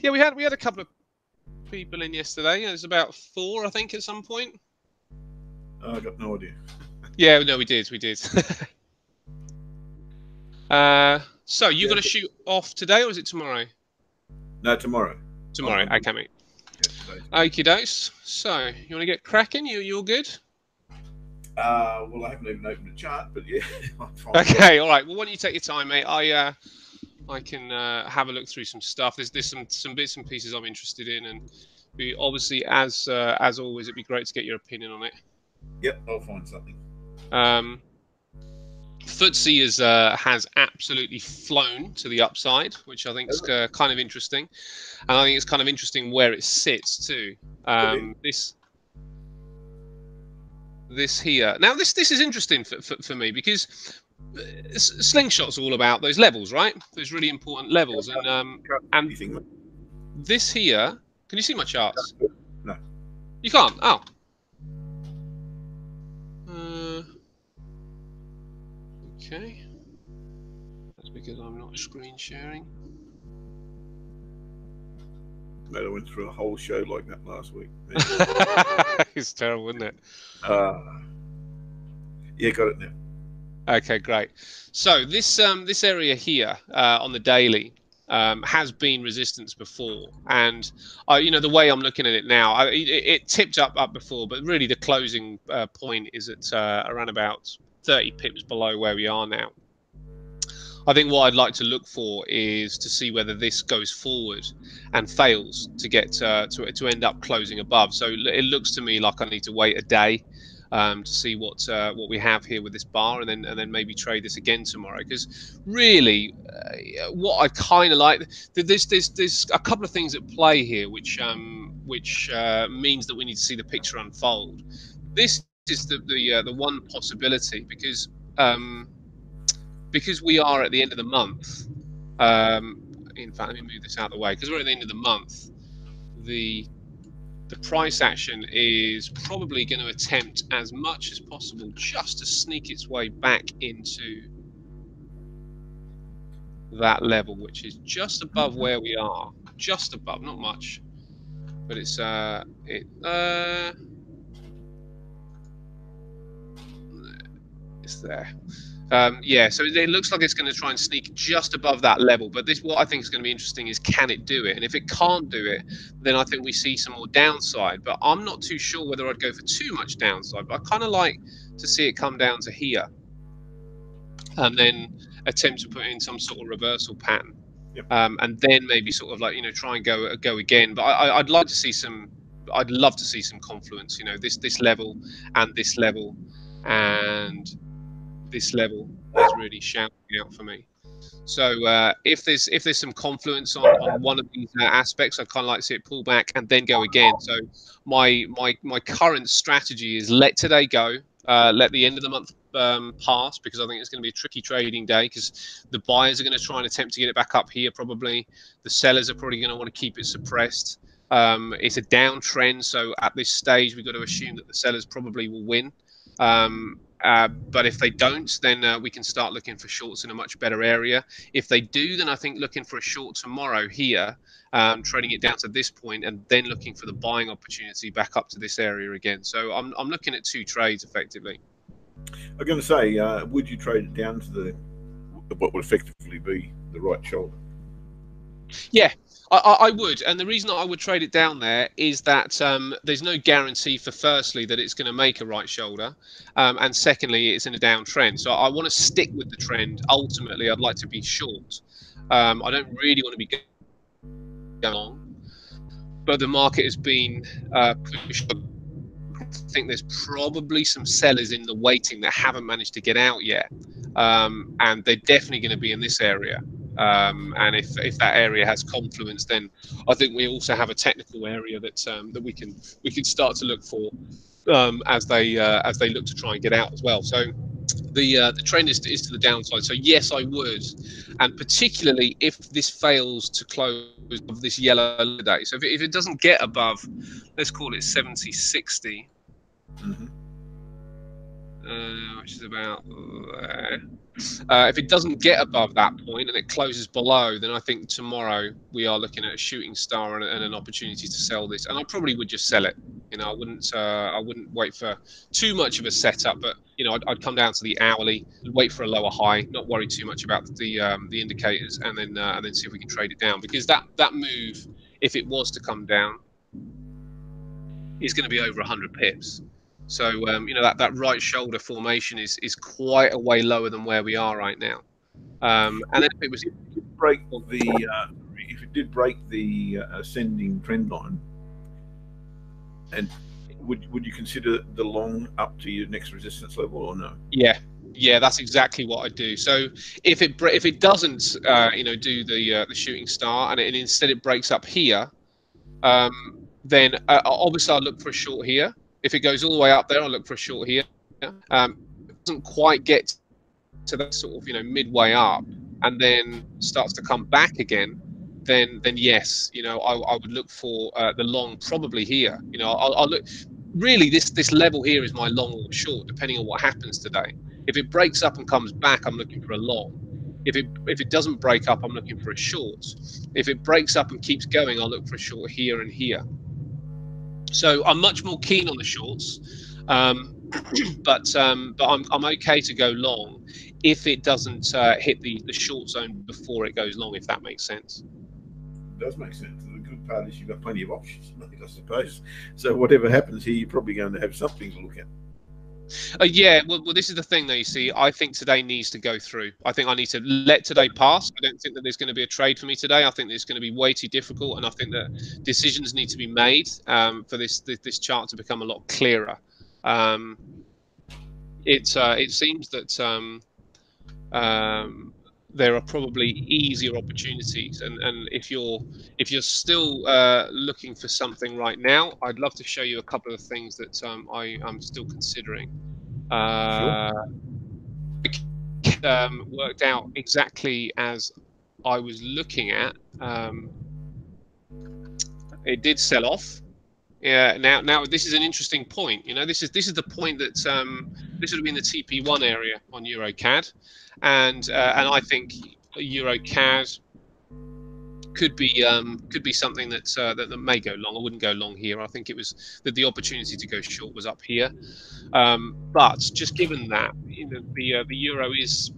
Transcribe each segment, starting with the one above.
Yeah, we had a couple of people in yesterday. It was about 4, I think, at some point. I got no idea. Yeah, no, we did. So you're Yeah, going to shoot off today, or is it tomorrow? no, tomorrow. Tomorrow. Okay, mate. Yeah, today. Okie dokes. So you want to get cracking? You all good? Well, I haven't even opened the chart, but yeah, I'm fine. Okay, all right. Well, why don't you take your time, mate? I can have a look through some stuff. There's some bits and pieces I'm interested in, and we obviously, as always, it'd be great to get your opinion on it. Yep, I'll find something. FTSE has absolutely flown to the upside, which I think is kind of interesting, and I think it's kind of interesting where it sits too. This here. Now this is interesting for me because Slingshot's all about those levels, right? Those really important levels, and this here. Can you see my charts? No. You can't. Oh. Okay. That's because I'm not screen sharing. Mate, I went through a whole show like that last week. It's terrible, isn't it? Yeah, got it now. Okay, great. So this area here on the daily has been resistance before, and the way I'm looking at it now, it tipped up before, but really the closing point is at around about 30 pips below where we are now. I think what I'd like to look for is to see whether this goes forward and fails to get to end up closing above. So it looks to me like I need to wait a day to see what we have here with this bar, and then maybe trade this again tomorrow. Because really, what I kind of like, there's a couple of things at play here, which means that we need to see the picture unfold. This is the one possibility because we are at the end of the month. In fact, let me move this out of the way. Because we're at the end of the month, the price action is probably going to attempt as much as possible just to sneak its way back into that level, which is just above where we are. Just above, not much, but it's there. Yeah, so it looks like it's going to try and sneak just above that level. But what I think is going to be interesting is, can it do it? And if it can't do it, then I think we see some more downside. But I'm not too sure whether I'd go for too much downside. But I kind of like to see it come down to here and then attempt to put in some sort of reversal pattern. Yep. And then maybe sort of like, try and go again. But I'd like to see I'd love to see some confluence, this level and this level and this level is really shouting out for me. So if there's some confluence on one of these aspects, I kind of like to see it pull back and then go again. So my current strategy is let today go, let the end of the month pass, because I think it's going to be a tricky trading day, because the buyers are going to try and attempt to get it back up here. Probably the sellers are probably going to want to keep it suppressed. It's a downtrend, so at this stage we've got to assume that the sellers probably will win. But if they don't, then we can start looking for shorts in a much better area. If they do, then I think looking for a short tomorrow here, trading it down to this point, and then looking for the buying opportunity back up to this area again. So I'm looking at 2 trades effectively. I'm going to say, would you trade it down to what would effectively be the right shoulder? Yeah, I would, and the reason that I would trade it down there is that there's no guarantee for, firstly, that it's going to make a right shoulder, and secondly, it's in a downtrend. So I want to stick with the trend. Ultimately, I'd like to be short. I don't really want to be going long, but the market has been pushed. I think there's probably some sellers in the waiting that haven't managed to get out yet, and they're definitely going to be in this area. And if that area has confluence, then I think we also have a technical area that we can start to look for as they look to try and get out as well. So the trend is to the downside. So yes, I would, and particularly if this fails to close of this yellow day. So if it doesn't get above, let's call it 70.60. Which is about there. If it doesn't get above that point and it closes below, then I think tomorrow we are looking at a shooting star and an opportunity to sell this. And I probably would just sell it. You know, I wouldn't wait for too much of a setup, but you know, I'd come down to the hourly, wait for a lower high, not worry too much about the indicators, and then see if we can trade it down, because that move, if it was to come down, is going to be over 100 pips. So you know, that right shoulder formation is quite a way lower than where we are right now. And then if it was break the if it did break the ascending trend line, and would you consider the long up to your next resistance level or no? Yeah, that's exactly what I do. So if it doesn't you know, do the shooting star, and instead it breaks up here, then obviously I'll look for a short here. If it goes all the way up there, I'll look for a short here. If it doesn't quite get to that sort of, you know, midway up, and then starts to come back again, then yes, you know, I would look for the long, probably here. You know, I'll look. Really, this level here is my long or short, depending on what happens today. If it breaks up and comes back, I'm looking for a long. If it doesn't break up, I'm looking for a short. If it breaks up and keeps going, I'll look for a short here and here. So I'm much more keen on the shorts, but I'm okay to go long if it doesn't hit the short zone before it goes long, if that makes sense. It does make sense. The good part is you've got plenty of options, I suppose. So whatever happens here, you're probably going to have something to look at. Yeah, well, this is the thing, though. You see, I think today needs to go through. I think I need to let today pass. I don't think that there's going to be a trade for me today. I think it's going to be way too difficult, and I think that decisions need to be made for this chart to become a lot clearer. It seems that there are probably easier opportunities, and if you're still looking for something right now, I'd love to show you a couple of things that I'm still considering. Sure. Worked out exactly as I was looking at. It did sell off. Yeah. Now this is an interesting point. You know, this is the point that this would have been the TP1 area on EuroCAD, and I think EuroCAD could be something that that may go long. I wouldn't go long here. I think it was that the opportunity to go short was up here. But just given that, you know, the euro is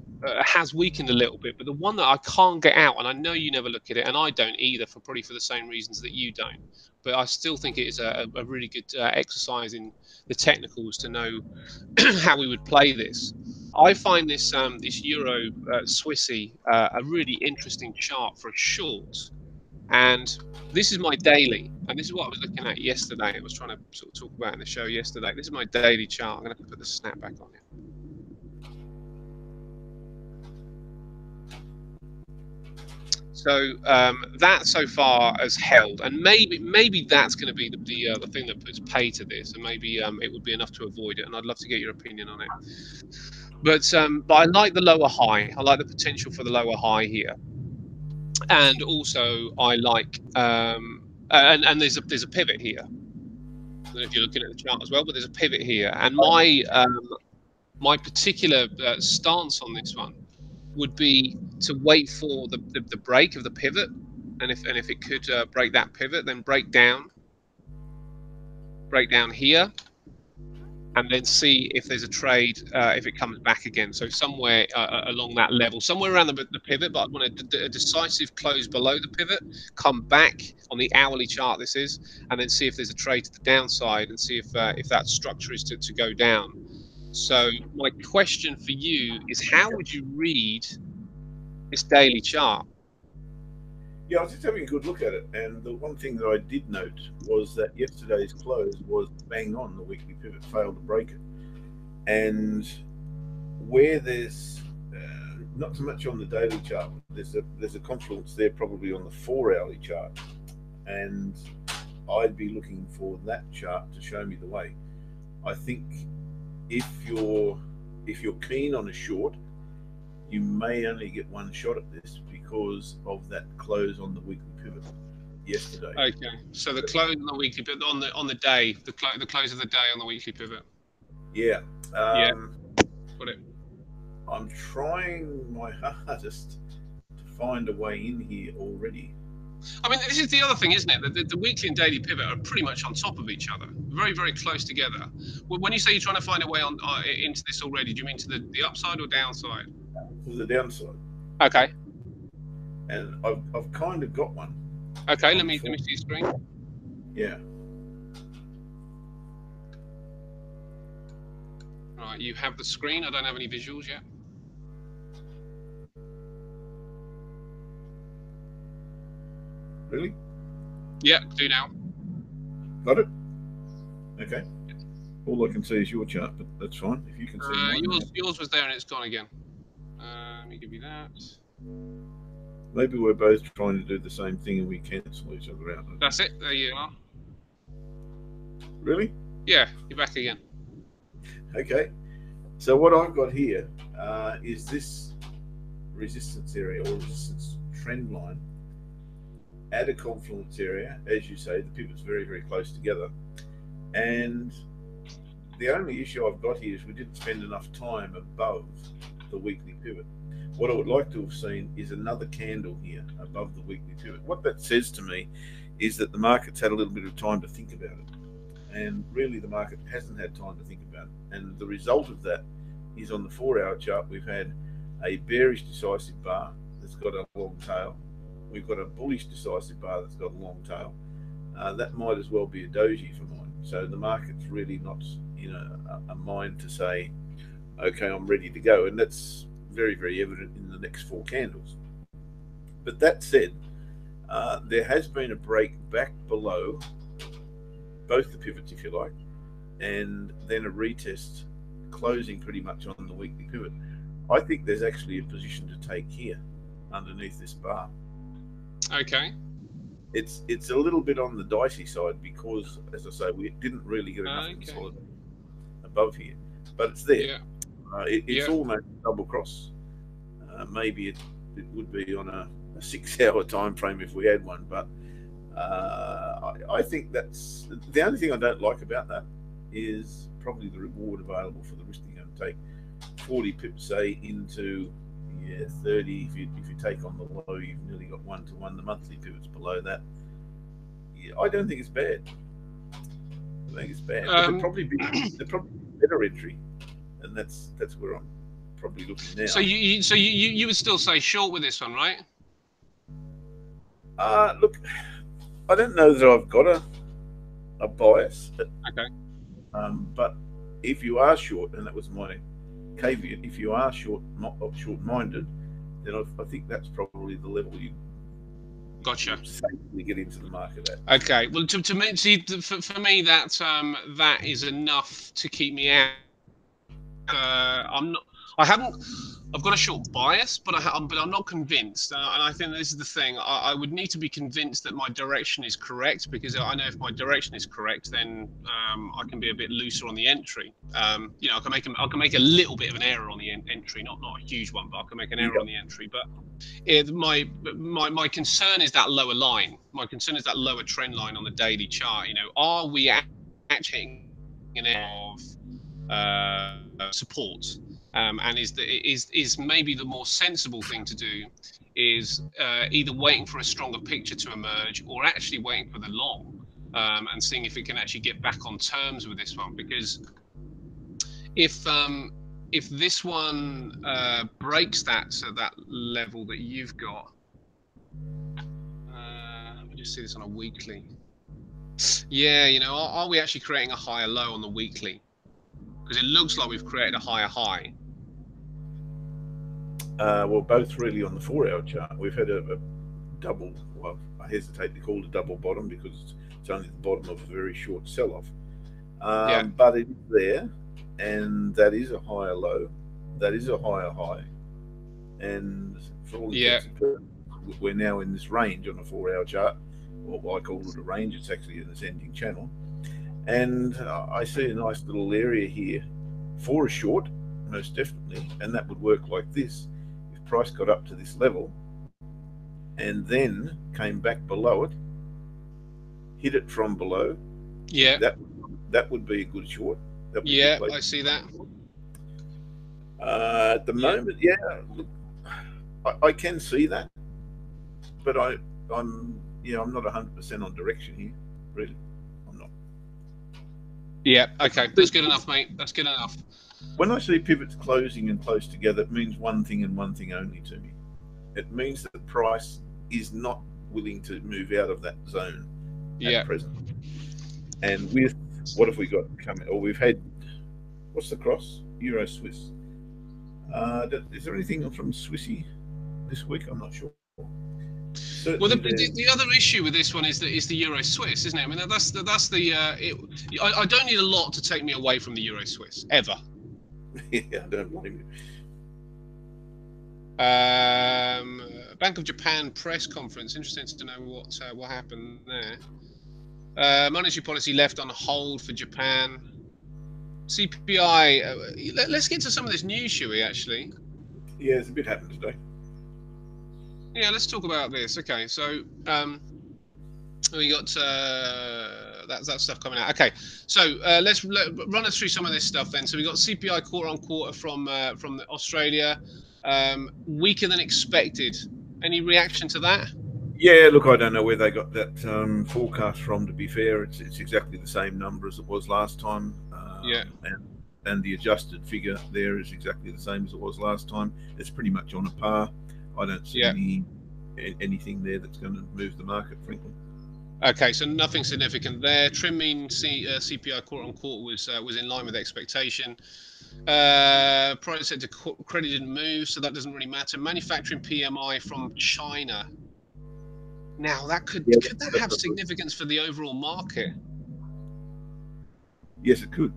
has weakened a little bit, but the one that I can't get out, and I know you never look at it, and I don't either, for probably for the same reasons that you don't. But I still think it is a really good exercise in the technicals to know how we would play this. I find this this Euro Swissy a really interesting chart for a short, and this is my daily, and this is what I was looking at yesterday. I was trying to sort of talk about in the show yesterday. This is my daily chart. I'm going to put the snap back on here. So that so far has held, and maybe that's going to be the thing that puts pay to this, and maybe it would be enough to avoid it. And I'd love to get your opinion on it. But I like the lower high. I like the potential for the lower high here, and also I like and there's a pivot here. I don't know if you're looking at the chart as well, but there's a pivot here, and my particular stance on this one would be to wait for the break of the pivot, and if it could break that pivot, then break down here, and then see if there's a trade if it comes back again. So somewhere along that level, somewhere around the pivot, but I want a decisive close below the pivot, come back on the hourly chart this is, and then see if there's a trade to the downside, and see if that structure is to go down. So my question for you is, how would you read this daily chart? Yeah, I was just having a good look at it, and the one thing that I did note was that yesterday's close was bang on. The weekly pivot failed to break it, and where there's not so much on the daily chart, there's a confluence there probably on the 4-hourly chart, and I'd be looking for that chart to show me the way. I think if you're keen on a short, you may only get one shot at this because of that close on the weekly pivot yesterday. Okay, so the close on the weekly pivot on the day, the close of the day on the weekly pivot. Yeah. Yeah. Got it. I'm trying my hardest to find a way in here already. I mean, this is the other thing, isn't it? The weekly and daily pivot are pretty much on top of each other, very, very close together. When you say you're trying to find a way on into this already, do you mean to the upside or downside? To the downside. Okay. And I've kind of got one. Okay. Let me see your screen. Yeah. Right. You have the screen. I don't have any visuals yet. Really? Yeah. Do now. Got it? Okay. All I can see is your chart, but that's fine. If you can see mine. Yours was there and it's gone again. Let me give you that. Maybe we're both trying to do the same thing and we cancel each other out. That's it. There you are. Really? Yeah. You're back again. Okay. So what I've got here is this resistance area or resistance trend line at a confluence area. As you say, the pivot's very, very close together. And the only issue I've got here is we didn't spend enough time above the weekly pivot. What I would like to have seen is another candle here above the weekly pivot. What that says to me is that the market's had a little bit of time to think about it. And really the market hasn't had time to think about it. And the result of that is on the 4-hour chart, we've had a bearish decisive bar that's got a long tail. We've got a bullish decisive bar that's got a long tail. That might as well be a doji for mine. So the market's really not in a mind to say, okay, I'm ready to go. And that's very, very evident in the next 4 candles. But that said, there has been a break back below both the pivots, if you like, and then a retest closing pretty much on the weekly pivot. I think there's actually a position to take here underneath this bar. Okay. It's a little bit on the dicey side because, as I say, we didn't really get enough consolidation above here, but it's there. Yeah. It's almost double cross. Maybe it would be on a 6-hour time frame if we had one, but I think that's the only thing I don't like about that is probably the reward available for the risk you're going to take. 40 pips, say, into 30. If you take on the low, you've nearly got 1-to-1. The monthly pivots below that. Yeah, I don't think it's bad. I think it's bad. There'd probably be better entry, and that's where I'm probably looking now. So you would still say short with this one, right? Look, I don't know that I've got a bias. Okay. But if you are short, and that was my caveat, if you are short-minded, then I think that's probably the level you gotcha safely get into the market at. Okay. Well, to me, see, for me, that is enough to keep me out. I've got a short bias, but I'm not convinced. And I think this is the thing. I would need to be convinced that my direction is correct, because I know if my direction is correct, then I can be a bit looser on the entry. I can make a little bit of an error on the entry, not a huge one, but I can make an error on the entry. But my concern is that lower line. My concern is that lower trend line on the daily chart. Are we actually an error of support? And is maybe the more sensible thing to do is either waiting for a stronger picture to emerge, or actually waiting for the long and seeing if it can actually get back on terms with this one. Because if this one breaks that level that you've got, let me just see this on a weekly. Yeah, are we actually creating a higher low on the weekly? Because it looks like we've created a higher high. Well, both really on the 4-hour chart. We've had a double, well, I hesitate to call it a double bottom because it's only the bottom of a very short sell-off. But it is there, and that is a higher low. That is a higher high. And for all intents and purposes, we're now in this range on a 4-hour chart. Well, I call it a range. It's actually an ascending channel. And I see a nice little area here for a short, most definitely, and that would work like this. If price got up to this level and then came back below it, hit it from below, that would be a good short. I see that. At the Yeah. moment, yeah, look, I can see that, but I'm not 100% on direction here. Really, I'm not. Yeah. Okay. That's good enough, mate. That's good enough. When I see pivots closing and close together, it means one thing and one thing only to me. It means that price is not willing to move out of that zone at Yeah. present. And with what have we got coming? Or we've had, what's the cross? Euro Swiss. Is there anything from Swissy this week? I'm not sure. Well, Certainly, the other issue with this one is the Euro Swiss, isn't it? I mean, that's the. I don't need a lot to take me away from the Euro Swiss ever. yeah, I don't blame you. Bank of Japan press conference. Interesting to know what happened there. Monetary policy left on hold for Japan. CPI. Let's get to some of this news, shall we? Actually. Yeah, there's a bit happened today. Yeah, let's talk about this. Okay, so we got that stuff coming out. Okay, so let's run us through some of this stuff then. So we got CPI quarter on quarter from Australia, weaker than expected. Any reaction to that? Yeah, look, I don't know where they got that forecast from. To be fair, it's exactly the same number as it was last time. Yeah. And the adjusted figure there is exactly the same as it was last time. It's pretty much on a par. I don't see anything there that's going to move the market, frankly. Okay, so nothing significant there. Trim mean CPI quarter on quarter was in line with expectation. Private sector credit didn't move, so that doesn't really matter. Manufacturing PMI from China. Now that could that have significance for the overall market? Yes, it could.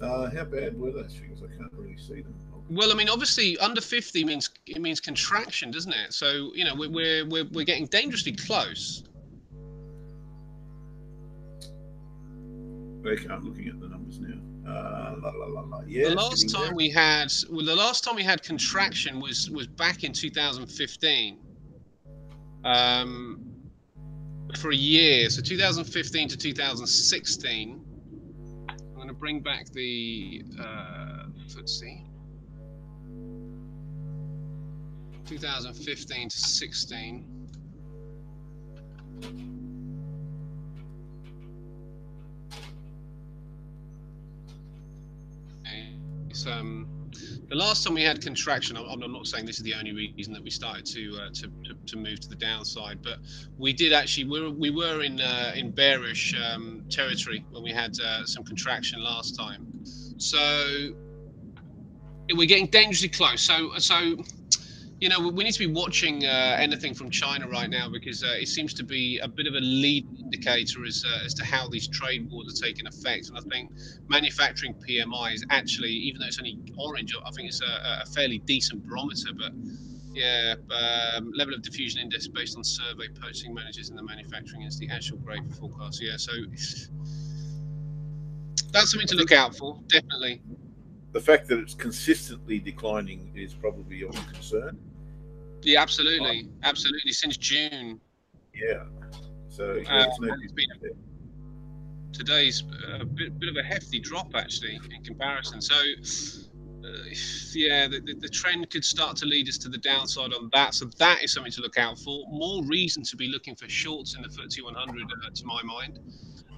How bad were those figures? I can't really see them. Well, I mean, obviously, under 50 means contraction, doesn't it? So we're getting dangerously close. Okay, I'm looking at the numbers now. Yeah, the last time we had contraction was back in 2015. For a year, so 2015 to 2016. I'm going to bring back the FTSE. 2015 to 16. The last time we had contraction, I'm not saying this is the only reason that we started to move to the downside, but we did actually we were in bearish territory when we had some contraction last time. So we're getting dangerously close. So we need to be watching anything from China right now, because it seems to be a bit of a lead indicator as to how these trade wars are taking effect. And I think manufacturing PMI is actually, even though it's only orange, I think it's a fairly decent barometer. But yeah, level of diffusion index based on survey purchasing managers in the manufacturing is the actual grade forecast. Yeah, so that's something to look out for, definitely. The fact that it's consistently declining is probably of concern. Yeah, absolutely, absolutely. Since June. Yeah. So today's a bit of a hefty drop actually in comparison. So yeah, the trend could start to lead us to the downside on that. So that is something to look out for. More reason to be looking for shorts in the FTSE 100, to my mind.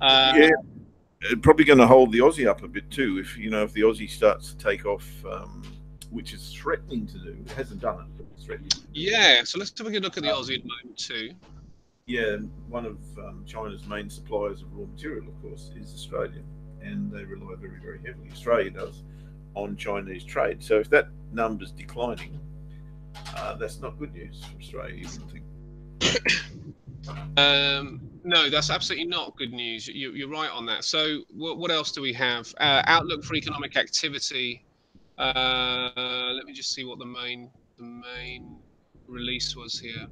Yeah. Probably going to hold the Aussie up a bit too. If the Aussie starts to take off, which is threatening to do. It hasn't done it, but it's threatening. Yeah. So let's have a good look at the Aussie at the moment too. Yeah, one of China's main suppliers of raw material, of course, is Australia, and they rely very, very heavily. Australia does on Chinese trade. So if that number's declining, that's not good news for Australia, you wouldn't think. No, that's absolutely not good news. You're right on that. So what else do we have? Outlook for economic activity. Let me just see what the main release was here.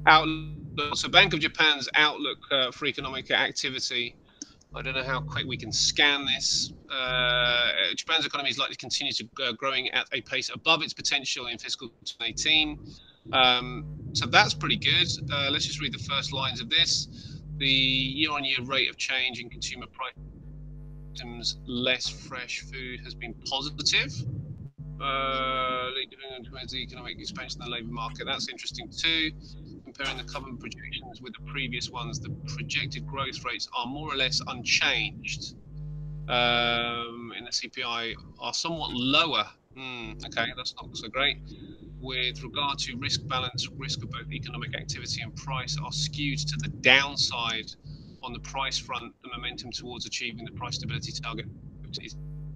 Outlook. So Bank of Japan's outlook for economic activity. I don't know how quick we can scan this. Japan's economy is likely to continue to growing at a pace above its potential in fiscal 2018. So that's pretty good. Let's just read the first lines of this. The year-on-year rate of change in consumer price items, less fresh food, has been positive. Towards the economic expansion of the labour market. That's interesting too. Comparing the current projections with the previous ones, the projected growth rates are more or less unchanged. In the CPI are somewhat lower. Okay, that's not so great. With regard to risk balance, risk of both economic activity and price are skewed to the downside. On the price front, the momentum towards achieving the price stability target is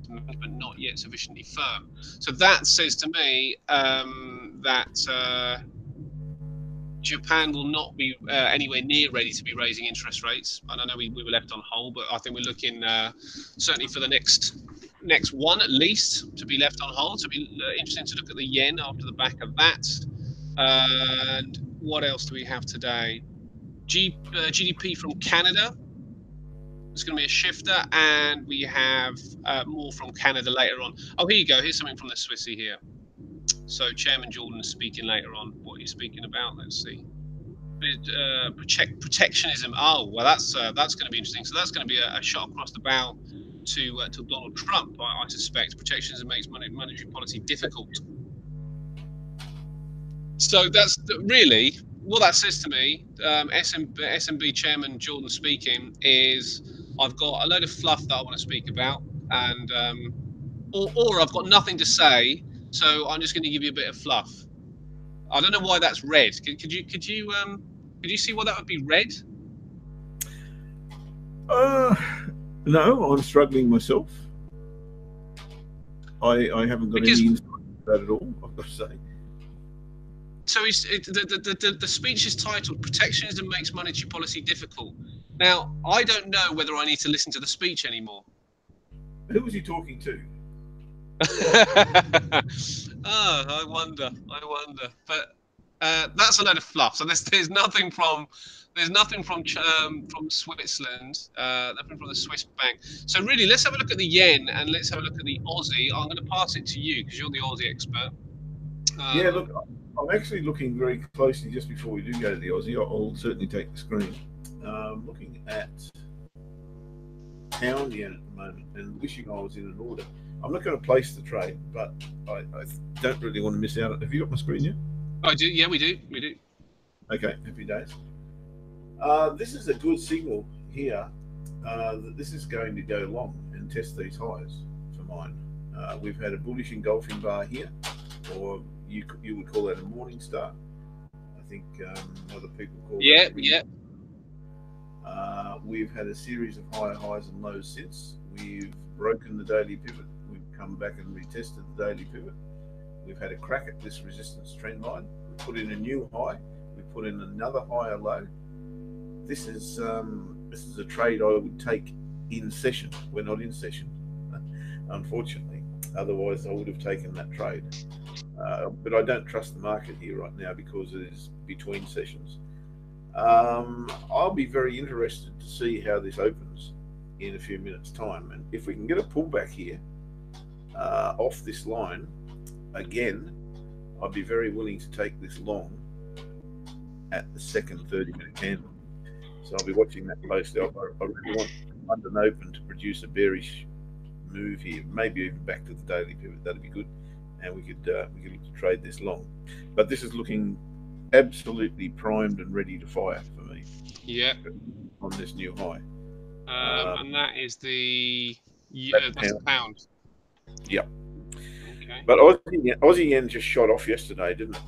but not yet sufficiently firm. So that says to me that Japan will not be anywhere near ready to be raising interest rates. And I know we were left on hold, but I think we're looking certainly for the next one at least to be left on hold. So it'll be interesting to look at the yen after the back of that. And what else do we have today? GDP from Canada. There's going to be a shifter, and we have more from Canada later on. Oh, here you go. Here's something from the Swissy here. So Chairman Jordan is speaking later on. What are you speaking about? Let's see. Protectionism. Oh, well, that's going to be interesting. So that's going to be a shot across the bow to Donald Trump, I suspect. Protectionism makes monetary policy difficult. So that's really what that says to me. SMB Chairman Jordan speaking is I've got a load of fluff that I want to speak about, and or I've got nothing to say, so I'm just going to give you a bit of fluff. I don't know why that's red. Could you see why that would be red? No, I'm struggling myself. I haven't got any insight into that at all, I've got to say. So the speech is titled "Protectionism Makes Monetary Policy Difficult." Now, I don't know whether I need to listen to the speech anymore. Who was he talking to? Oh, I wonder. But that's a load of fluff. So there's nothing from Switzerland, nothing from the Swiss bank. So really, let's have a look at the yen and let's have a look at the Aussie. I'm going to pass it to you because you're the Aussie expert. Yeah, look, I'm actually looking very closely just before we do go to the Aussie. I'll certainly take the screen. Looking at pound yen at the moment and wishing I was in an order. I'm not going to place the trade, but I don't really want to miss out. Have you got my screen yet? I do. Yeah, we do. Okay, happy days. This is a good signal here that this is going to go long and test these highs for mine. We've had a bullish engulfing bar here, or you would call that a morning star. I think other people call that. Yeah. We've had a series of higher highs and lows since. We've broken the daily pivot. We've come back and retested the daily pivot. We've had a crack at this resistance trend line. We put in a new high. We put in another higher low. This is a trade I would take in session. We're not in session, unfortunately. Otherwise, I would have taken that trade. But I don't trust the market here right now because it is between sessions. I'll be very interested to see how this opens in a few minutes' time. And if we can get a pullback here off this line, again, I'd be very willing to take this long at the second 30-minute candle. So I'll be watching that closely. I really want London Open to produce a bearish move here, maybe even back to the daily pivot. That'd be good, and we could look to trade this long. But this is looking absolutely primed and ready to fire for me. Yeah. On this new high. And that is the pound. Yep. Okay. But Aussie yen just shot off yesterday, didn't it?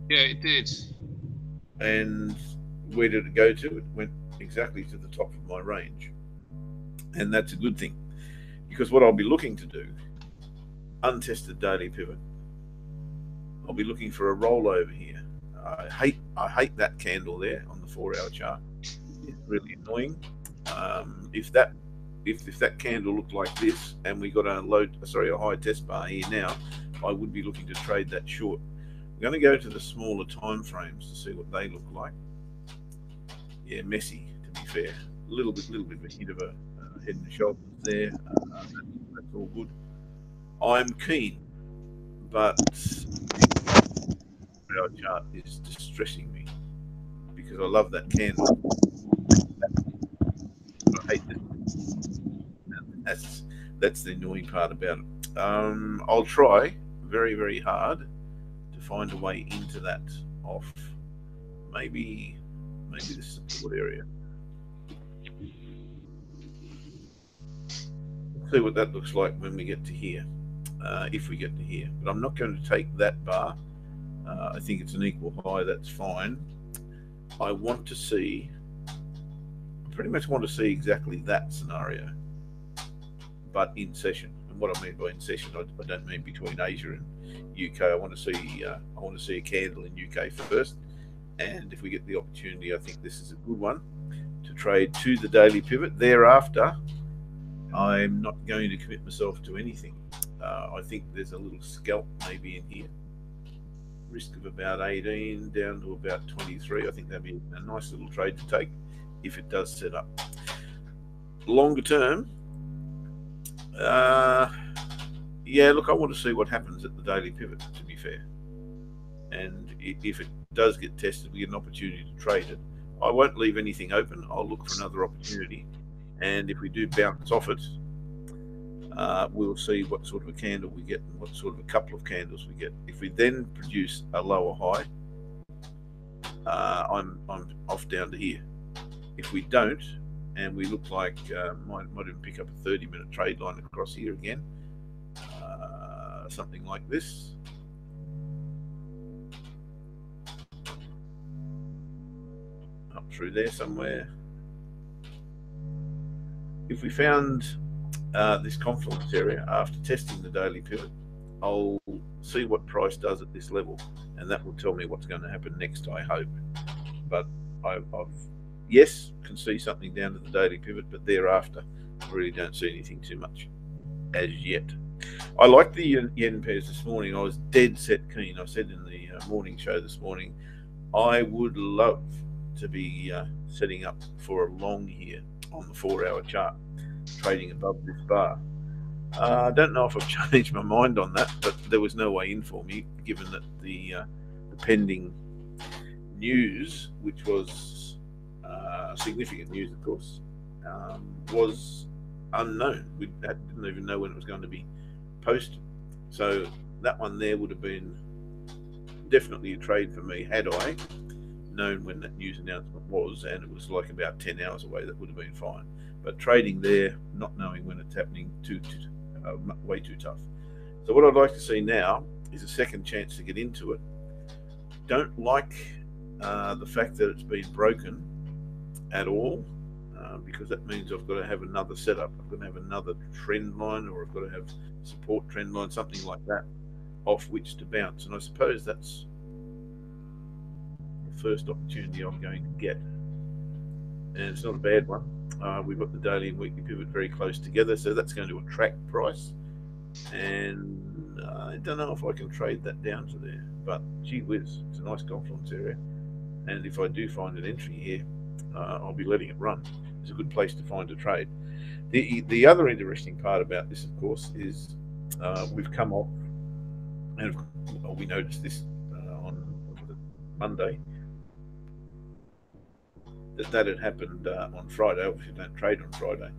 Yeah, it did. And where did it go to? It went exactly to the top of my range. And that's a good thing. Because what I'll be looking to do, untested daily pivot, I'll be looking for a rollover here. I hate that candle there on the 4-hour chart. It's really annoying. If that candle looked like this and we got a high test bar here now, I would be looking to trade that short. I'm going to go to the smaller time frames to see what they look like. Yeah, messy, to be fair. A little bit of a hit of a head and shoulders there. That's all good. I'm keen, but our chart is distressing me because I love that candle. I hate this. That's the annoying part about it. I'll try very, very hard to find a way into that off maybe this support area. Let's see what that looks like when we get to here, if we get to here. But I'm not going to take that bar. I think it's an equal high. That's fine. I want to see. I pretty much want to see exactly that scenario, but in session. And what I mean by in session, I don't mean between Asia and UK. I want to see a candle in UK first. And if we get the opportunity, I think this is a good one to trade to the daily pivot. Thereafter, I'm not going to commit myself to anything. I think there's a little scalp maybe in here. Risk of about 18 down to about 23. I think that'd be a nice little trade to take if it does set up. Longer term, yeah, look, I want to see what happens at the daily pivot, to be fair. And if it does get tested, we get an opportunity to trade it. I won't leave anything open. I'll look for another opportunity. And if we do bounce off it, we'll see what sort of a candle we get and what sort of a couple of candles we get. If we then produce a lower high, I'm off down to here. If we don't, and we look like might even pick up a 30-minute trade line across here again, something like this. Up through there somewhere. If we found this confluence area after testing the daily pivot, I'll see what price does at this level, and that will tell me what's going to happen next, I hope. But I've yes, can see something down to the daily pivot, but thereafter I really don't see anything too much as yet. I like the yen pairs this morning. I was dead set keen. I said in the morning show this morning, I would love to be setting up for a long here on the 4-hour chart, trading above this bar. I don't know if I've changed my mind on that, but there was no way in for me, given that the pending news, which was significant news, of course, was unknown. We didn't even know when it was going to be posted. So that one there would have been definitely a trade for me had I known when that news announcement was, and it was like about 10 hours away. That would have been fine. But trading there, not knowing when it's happening, way too tough. So what I'd like to see now is a second chance to get into it. Don't like the fact that it's been broken at all, because that means I've got to have another setup. I've got to have another trend line, or I've got to have support trend line, something like that, off which to bounce. And I suppose that's the first opportunity I'm going to get. And it's not a bad one. We've got the daily and weekly pivot very close together, so that's going to attract price. And I don't know if I can trade that down to there, but gee whiz, it's a nice confluence area. And if I do find an entry here, I'll be letting it run. It's a good place to find a trade. The other interesting part about this, of course, is we've come off, and we noticed this on Monday, that had happened on Friday. Obviously, don't trade on Friday.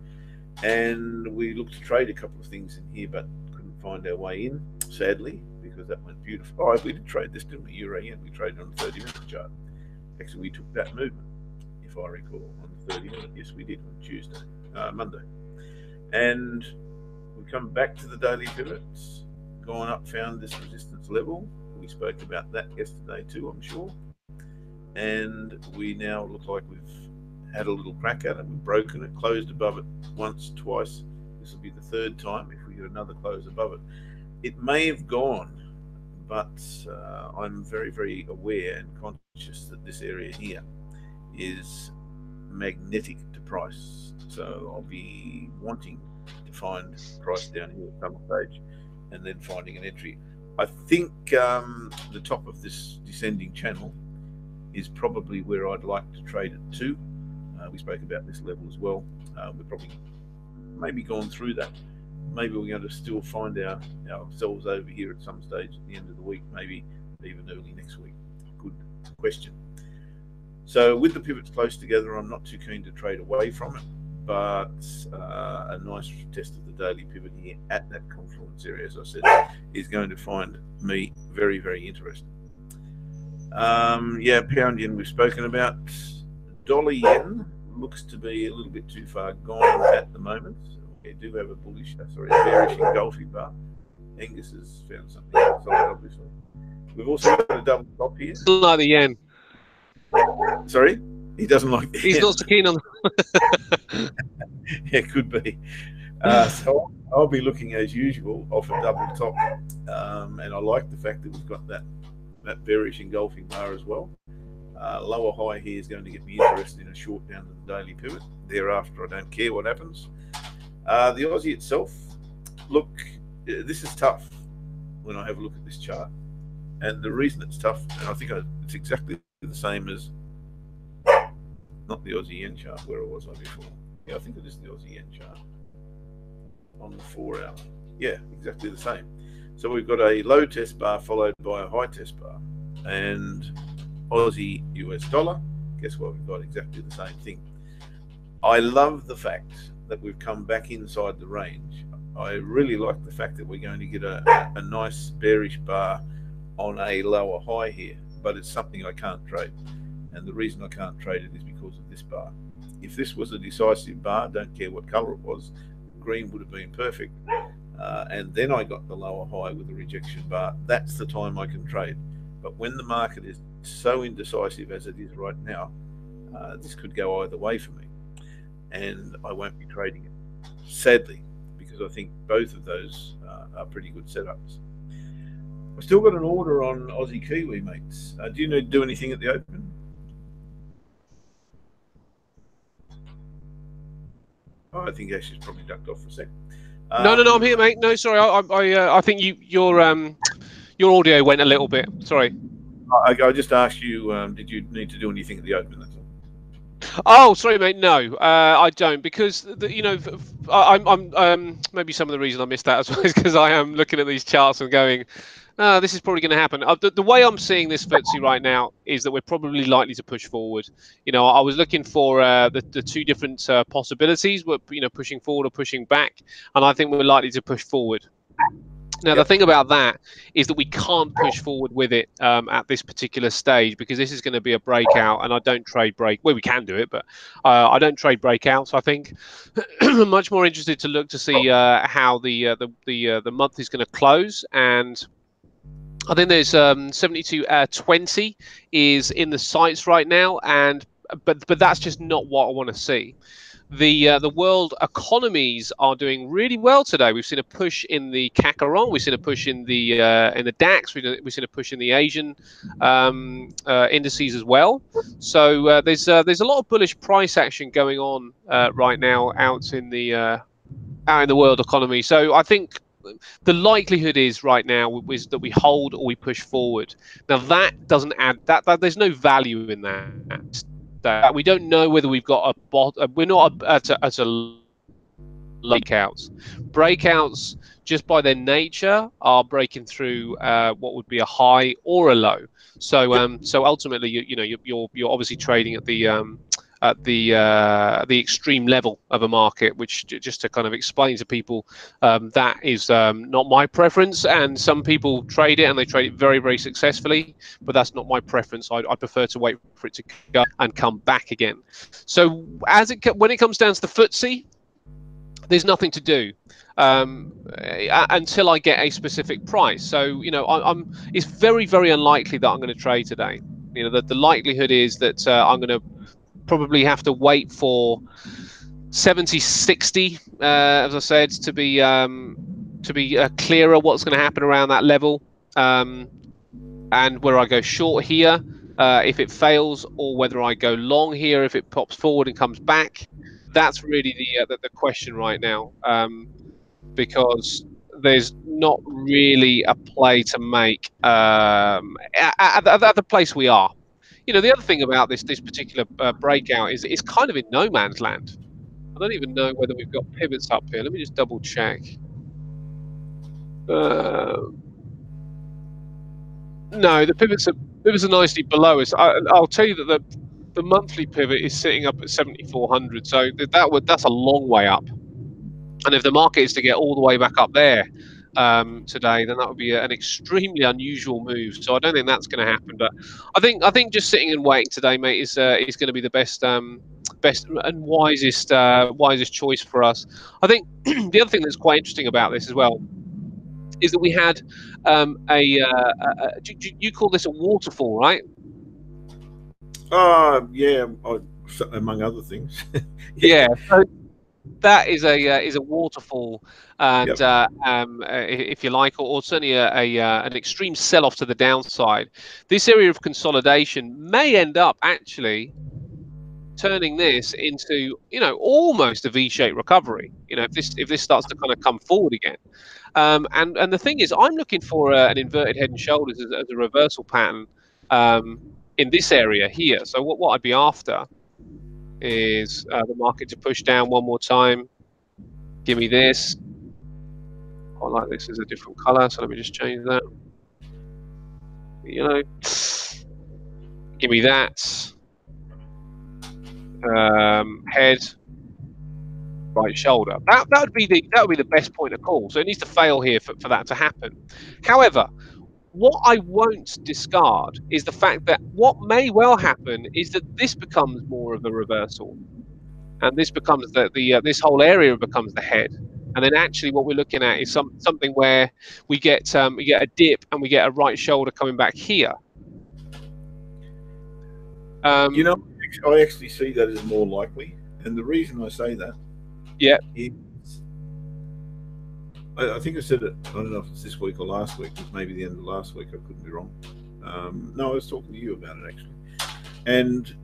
And we looked to trade a couple of things in here, but couldn't find our way in, sadly, because that went beautiful. Oh, we did trade this, didn't we? Euro yen. We traded on the 30-minute chart. Actually, we took that movement, if I recall, on the 30-minute. Yes, we did on Monday. And we come back to the daily pivots, gone up, found this resistance level. We spoke about that yesterday too, I'm sure. And we now look like we've had a little crack at it. We've broken it, closed above it once, twice. This will be the third time if we get another close above it. It may have gone, but I'm very, very aware and conscious that this area here is magnetic to price. So I'll be wanting to find price down here at some stage and then finding an entry. I think the top of this descending channel is probably where I'd like to trade it to. We spoke about this level as well. We're probably maybe gone through that. Maybe we're going to still find ourselves over here at some stage at the end of the week, maybe even early next week. Good question. So with the pivots close together, I'm not too keen to trade away from it, but a nice test of the daily pivot here at that confluence area, as I said, is going to find me very, very interesting. Yeah, pound yen we've spoken about. Dollar yen looks to be a little bit too far gone at the moment. We do have a bearish engulfing bar. Angus has found something outside, obviously. We've also got a double top here. Doesn't like the yen. Sorry? He doesn't like the He's yen. not so keen on. Yeah, could be. So I'll be looking as usual off a double top, and I like the fact that we've got that bearish engulfing bar as well. Lower high here is going to get me interested in a short down to the daily pivot. Thereafter, I don't care what happens. The Aussie itself, look, this is tough when I have a look at this chart, and the reason it's tough, and I think it's exactly the same as not the Aussie yen chart where it was on before. Yeah, I think it is the Aussie yen chart on the 4 hour. Yeah, exactly the same. So we've got a low test bar followed by a high test bar, and Aussie US dollar. Guess what? We've got exactly the same thing. I love the fact that we've come back inside the range. I really like the fact that we're going to get a nice bearish bar on a lower high here, but it's something I can't trade. And the reason I can't trade it is because of this bar. If this was a decisive bar, don't care what color it was, green would have been perfect. And then I got the lower high with a rejection bar. That's the time I can trade. But when the market is so indecisive as it is right now, this could go either way for me. And I won't be trading it, sadly, because I think both of those are pretty good setups. I've still got an order on Aussie Kiwi, mates. Do you need to do anything at the open? Oh, I think Ash has probably ducked off for a sec. No, I'm here, mate. No, sorry, I think your audio went a little bit. Sorry. I just asked you, did you need to do anything at the open? That's all. Oh, sorry, mate. No, I don't, because I'm maybe some of the reason I missed that as well is because I am looking at these charts and going, this is probably going to happen. The way I'm seeing this FTSE right now is that we're probably likely to push forward. I was looking for the two different possibilities, pushing forward or pushing back, and I think we're likely to push forward. Now, the thing about that is that we can't push forward with it at this particular stage, because this is going to be a breakout, and I don't trade break. Well, we can do it, but I don't trade breakouts. I think I'm much more interested to look to see how the month is going to close, and I think there's 72.20 is in the sights right now, but that's just not what I want to see. The world economies are doing really well today. We've seen a push in the CAC, we've seen a push in the DAX, we've seen a push in the Asian indices as well. So there's a lot of bullish price action going on right now out in the world economy. So I think the likelihood is right now is that we hold or we push forward. Now that doesn't add that there's no value in that. We don't know whether we've got a bot. We're not at a breakouts. Breakouts, just by their nature, are breaking through what would be a high or a low. So so ultimately, you're obviously trading at the extreme level of a market, which, just to kind of explain to people, that is not my preference, and some people trade it and they trade it very, very successfully, but that's not my preference. I prefer to wait for it to go and come back again. So when it comes down to the FTSE, there's nothing to do until I get a specific price. So it's very, very unlikely that I'm going to trade today. The likelihood is that I'm going to probably have to wait for 70.60, as I said, to be clearer what's going to happen around that level, and where I go short here if it fails, or whether I go long here if it pops forward and comes back. That's really the question right now, because there's not really a play to make at the place we are. The other thing about this particular breakout is it's kind of in no man's land. I don't even know whether we've got pivots up here. Let me just double check. No, the pivots are nicely below us. I'll tell you that the monthly pivot is sitting up at 7,400, so that's a long way up. And if the market is to get all the way back up there today, then that would be an extremely unusual move. So I don't think that's going to happen. But I think just sitting and waiting today, mate, is going to be the best and wisest choice for us. I think the other thing that's quite interesting about this as well is that we had you call this a waterfall, right? Yeah, among other things. Yeah. So that is a waterfall, and Yep. if you like, or certainly an extreme sell-off to the downside. This area of consolidation may end up actually turning this into, almost a V-shaped recovery. If this starts to kind of come forward again. And the thing is, I'm looking for an inverted head and shoulders as a reversal pattern in this area here. So what I'd be after is the market to push down one more time. Give me this. I like this as a different color, so let me just change that. Give me that. Head, right shoulder. That would be the best point of call. So it needs to fail here for that to happen. However, what I won't discard is the fact that what may well happen is that this becomes more of a reversal, and this becomes this whole area becomes the head. And then actually what we're looking at is something where we get a dip and we get a right shoulder coming back here. I actually see that as more likely, and the reason I say that, is I think I said it. I don't know if it's this week or last week. It was maybe the end of last week. I couldn't be wrong. No, I was talking to you about it actually, and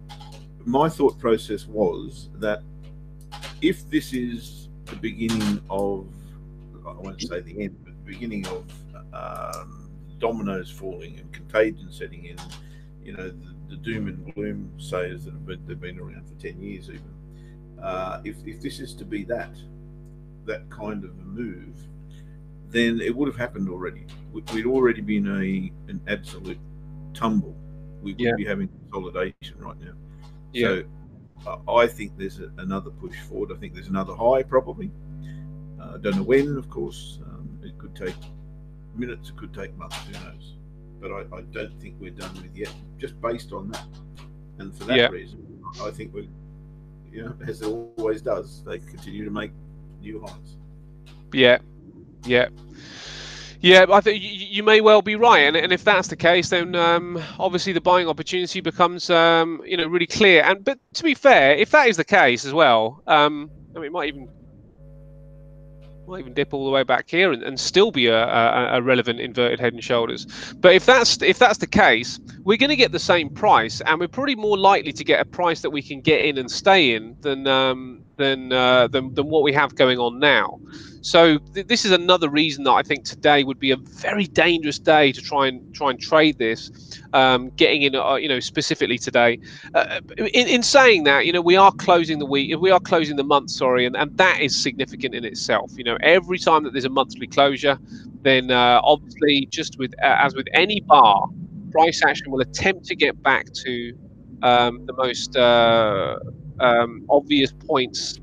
my thought process was that if this is the beginning of, I won't say the end, but the beginning of dominoes falling and contagion setting in, the doom and gloom sayers that they've been around for 10 years even. If this is to be that kind of a move, then it would have happened already. We'd already been an absolute tumble. We would be having consolidation right now. So I think there's another push forward. I think there's another high probably. I don't know when, of course. It could take minutes, it could take months, who knows. But I don't think we're done with yet, just based on that. And for that reason, I think we're, as it always does, they continue to make new highs. I think you may well be right, and if that's the case, then obviously the buying opportunity becomes really clear. But to be fair, if that is the case as well, it might even dip all the way back here and still be a relevant inverted head and shoulders. But if that's the case, we're going to get the same price, and we're probably more likely to get a price that we can get in and stay in than what we have going on now. So this is another reason that I think today would be a very dangerous day to try and trade this. Getting in, specifically today. In saying that, we are closing the week, we are closing the month, sorry, and that is significant in itself. Every time that there's a monthly closure, then obviously, just as with any bar, price action will attempt to get back to the most obvious points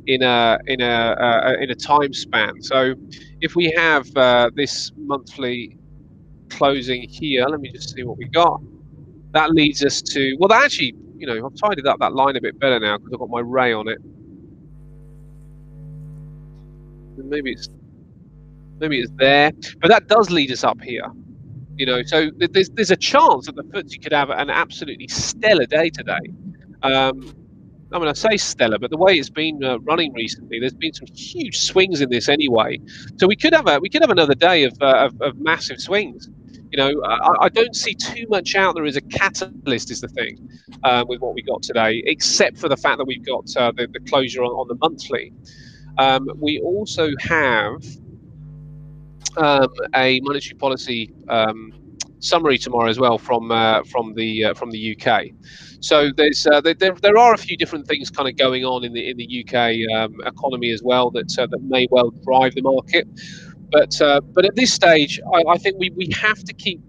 in a time span. So if we have this monthly closing here, let me just see what we got. That leads us to, well, actually, I've tidied up that line a bit better now because I've got my ray on it. Maybe it's there, but that does lead us up here. So there's a chance that the FTSE could have an absolutely stellar day today. I say stellar, but the way it's been running recently, there's been some huge swings in this anyway. So we could have another day of massive swings. I don't see too much out there as a catalyst, is the thing, with what we got today, except for the fact that we've got the closure on the monthly. We also have a monetary policy summary tomorrow as well from the UK. So there are a few different things kind of going on in the UK economy as well that may well drive the market. But at this stage, I think we have to keep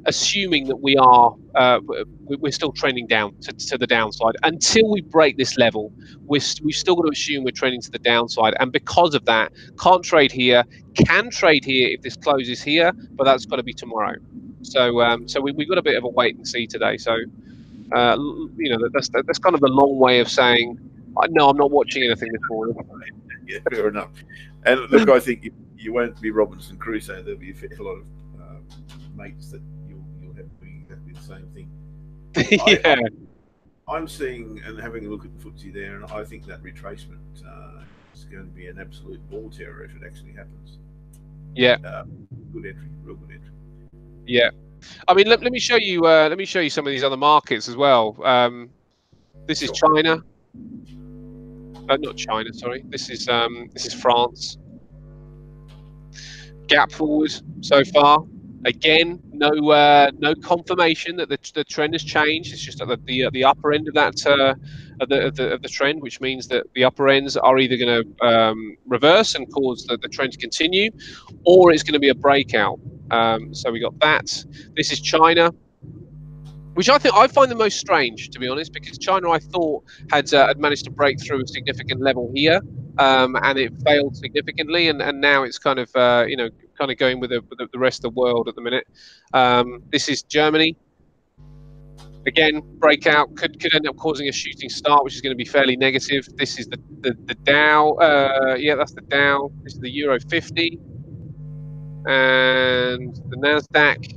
assuming that we're still trending down to the downside. Until we break this level, we've still got to assume we're trending to the downside, and because of that, can't trade here. Can trade here if this closes here, but that's got to be tomorrow. So we've got a bit of a wait and see today. So that's kind of the long way of saying no, I'm not watching anything this morning. Yeah, fair enough. And look, I think you won't be Robinson Crusoe. There'll be a lot of mates that you'll have to be exactly the same thing. Yeah. I'm seeing and having a look at the FTSE there, and I think that retracement is going to be an absolute ball terror if it actually happens. Yeah. Good entry, real good entry. Yeah. I mean, let me show you. Let me show you some of these other markets as well. This is China. Not China. Sorry. This is France. Gap forward so far. Again, no confirmation that the trend has changed. It's just at the upper end of that of the trend, which means that the upper ends are either going to reverse and cause the trend to continue, or it's going to be a breakout. So we got that. This is China, which I find the most strange, to be honest, because China I thought had managed to break through a significant level here, and it failed significantly, and now it's kind of kind of going with the rest of the world at the minute. This is Germany. Again, breakout could end up causing a shooting start, which is going to be fairly negative. This is the Dow. Yeah, that's the Dow. This is the Euro 50 and the Nasdaq.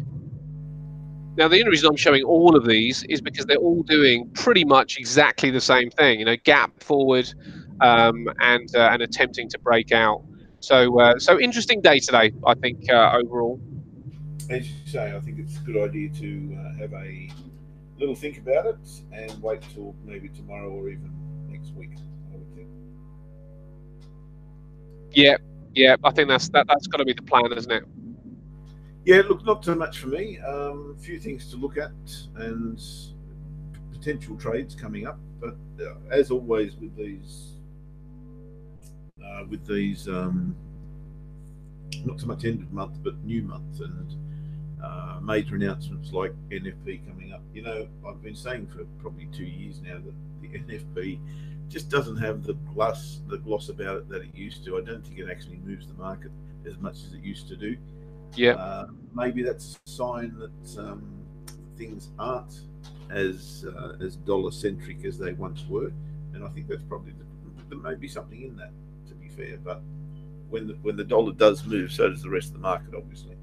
Now, the only reason I'm showing all of these is because they're all doing pretty much exactly the same thing. Gap forward and attempting to break out. So interesting day today, I think, overall. As you say, I think it's a good idea to have a little think about it and wait till maybe tomorrow or even next week, I would think. Yeah, I think that's got to be the plan, isn't it? Yeah, look, not too much for me. A few things to look at and potential trades coming up, but as always with these, not so much end of month, but new month and major announcements like NFP coming up. I've been saying for probably 2 years now that the NFP just doesn't have the gloss about it that it used to. I don't think it actually moves the market as much as it used to do. Yeah. Maybe that's a sign that things aren't as dollar centric as they once were, and I think that's probably there may be something in that, to be fair. But when the dollar does move, so does the rest of the market, obviously.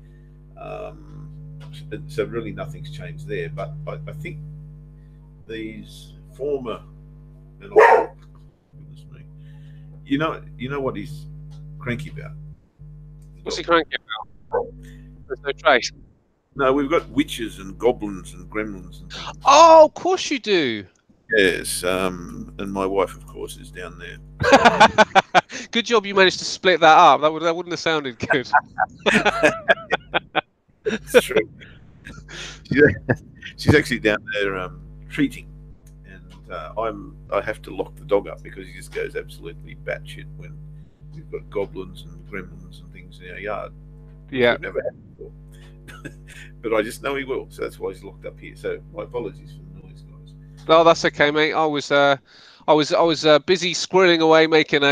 So really nothing's changed there. But I think these former, and goodness me, you know what he's cranky about? What's he cranky about? There's no trace. No, we've got witches and goblins and gremlins and things. Oh, of course you do. Yes, and my wife, of course, is down there. Good job you managed to split that up. That wouldn't have sounded good. It's true. She's actually down there treating, and I have to lock the dog up because he just goes absolutely batshit when we've got goblins and gremlins and things in our yard. Yeah, we've never had before. But I just know he will, so that's why he's locked up here. So my apologies for the noise, guys. No, that's okay, mate. I was busy squirreling away making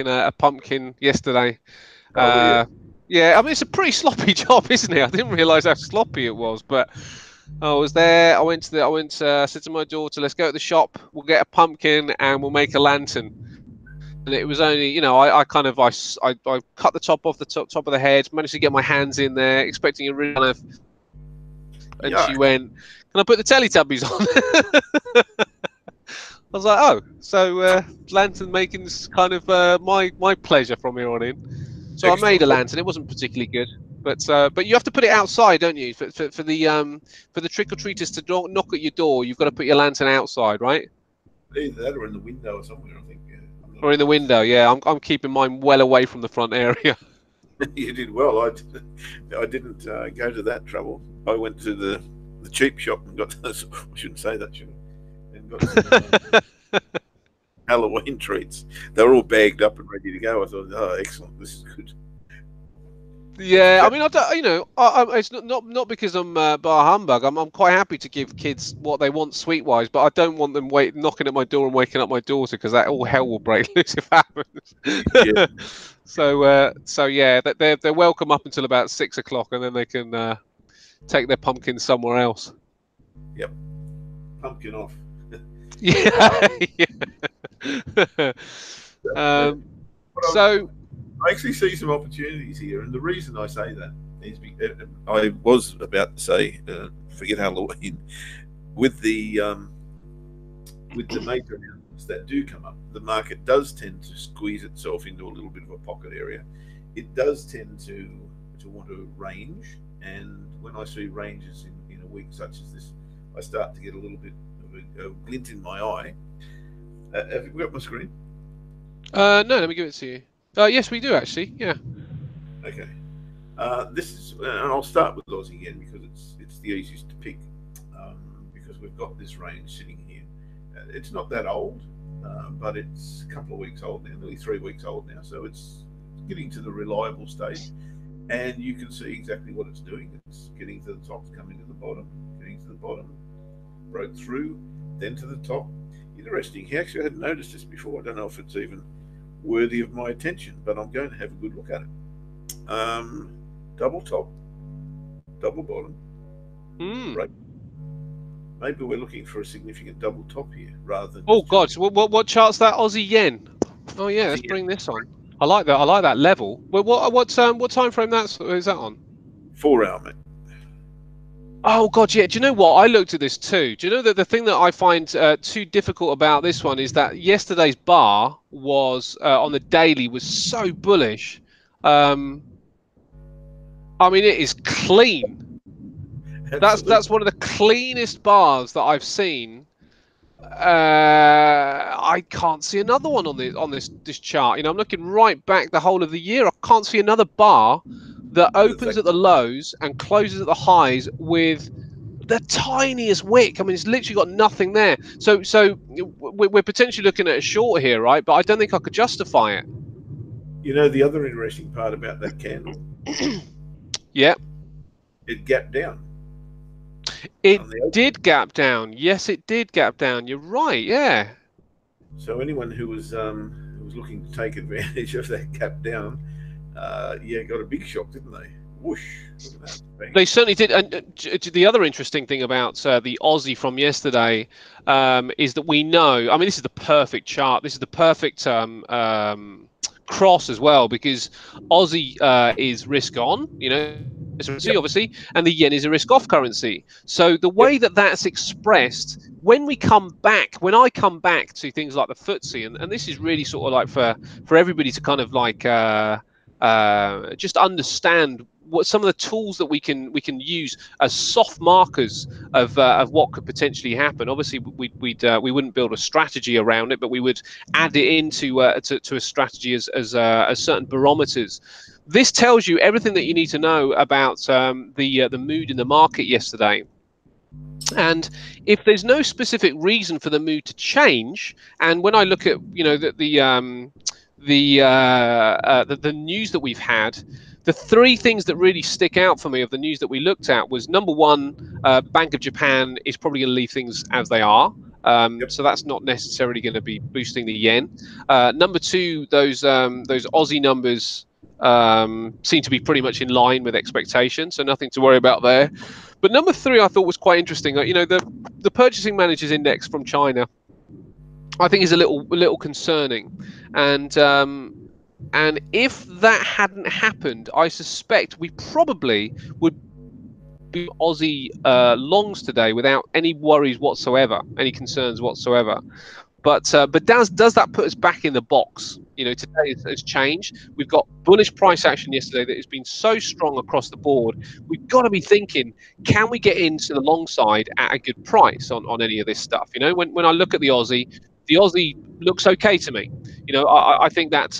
a pumpkin yesterday. Yeah, I mean it's a pretty sloppy job, isn't it? I didn't realise how sloppy it was, but I was there. I said to my daughter, "Let's go to the shop. We'll get a pumpkin and we'll make a lantern." And it was only, I cut the top off the top of the head, managed to get my hands in there, expecting a real kind of. And she went, "Can I put the Teletubbies on?" I was like, "Oh, so lantern making's kind of my pleasure from here on in." So excellent. I made a lantern. It wasn't particularly good, but you have to put it outside, don't you? For the trick or treaters to knock at your door, you've got to put your lantern outside, right? Either that or in the window or somewhere, I think. Yeah. Or in the window, yeah. I'm keeping mine well away from the front area. You did well. I didn't go to that trouble. I went to the cheap shop and got those. I shouldn't say that, should I? And got some Halloween treats. They were all bagged up and ready to go. I thought, oh, excellent, this is good. Yeah, I mean, I don't, it's not because I'm bar humbug. I'm quite happy to give kids what they want sweet wise, but I don't want them knocking at my door and waking up my daughter, because that all hell will break loose if it Yeah, happens. So yeah, they're welcome up until about 6 o'clock, and then they can take their pumpkins somewhere else. yep. Pumpkin off. Yeah, yeah. But Um, what so I actually see some opportunities here, and the reason I say that is I was about to say, forget Halloween, with the major announcements that do come up, the market does tend to squeeze itself into a little bit of a pocket area. It does tend to want to range, and when I see ranges in a week such as this, I start to get a little bit of a glint in my eye. Have you got my screen? no, let me give it to you. Yes, we do actually. Yeah. Okay. This is, and I'll start with Aussie again because it's the easiest to pick, because we've got this range sitting here. It's not that old, but it's a couple of weeks old now, nearly 3 weeks old now. So it's getting to the reliable stage, and you can see exactly what it's doing. It's getting to the top, coming to the bottom, getting to the bottom, broke through, then to the top. Interesting. Actually, I hadn't noticed this before. I don't know if it's even worthy of my attention, but I'm going to have a good look at it. Double top, double bottom, break. Maybe we're looking for a significant double top here rather than. Oh God! So what chart's that? Aussie yen. Oh yeah, let's bring this on. I like that. I like that level. Well, what time frame is that on? 4 hour, mate. Oh God, yeah. Do you know what? I looked at this too. Do you know that the thing that I find too difficult about this one is that yesterday's bar was on the daily was so bullish. I mean, it is clean. Absolutely. That's one of the cleanest bars that I've seen. I can't see another one on this chart. I'm looking right back the whole of the year. I can't see another bar that opens at the lows and closes at the highs with the tiniest wick. I mean, it's literally got nothing there. So we're potentially looking at a short here, right? But I don't think I could justify it. The other interesting part about that candle, yeah, it gapped down. It did gap down. Yes, it did gap down. You're right. Yeah. So anyone who was looking to take advantage of that gap down, got a big shock, didn't they? Whoosh! Look at that. Bang. They certainly did. And the other interesting thing about the Aussie from yesterday is that we know. I mean, this is the perfect chart. This is the perfect cross as well, because Aussie is risk on. It's a currency, obviously, and the yen is a risk off currency. So the way that that's expressed, when I come back to things like the FTSE, and this is really sort of like for everybody to kind of like just understand what some of the tools that we can use as soft markers of what could potentially happen. Obviously, we wouldn't build a strategy around it, but we would add it into to a strategy as certain barometers. This tells you everything that you need to know about the mood in the market yesterday. And if there's no specific reason for the mood to change, and when I look at the news that we've had, the three things that really stick out for me of the news that we looked at was, number one, Bank of Japan is probably going to leave things as they are. So that's not necessarily going to be boosting the yen. Number two, those Aussie numbers seem to be pretty much in line with expectations, so nothing to worry about there. But number three, I thought was quite interesting. The purchasing managers index from China, I think, is a little concerning, and if that hadn't happened, I suspect we probably would be Aussie longs today without any worries whatsoever, any concerns whatsoever. But does that put us back in the box? Today has changed. We've got bullish price action yesterday that has been so strong across the board. We've got to be thinking, can we get into the long side at a good price on any of this stuff? When I look at the Aussie looks okay to me. I think that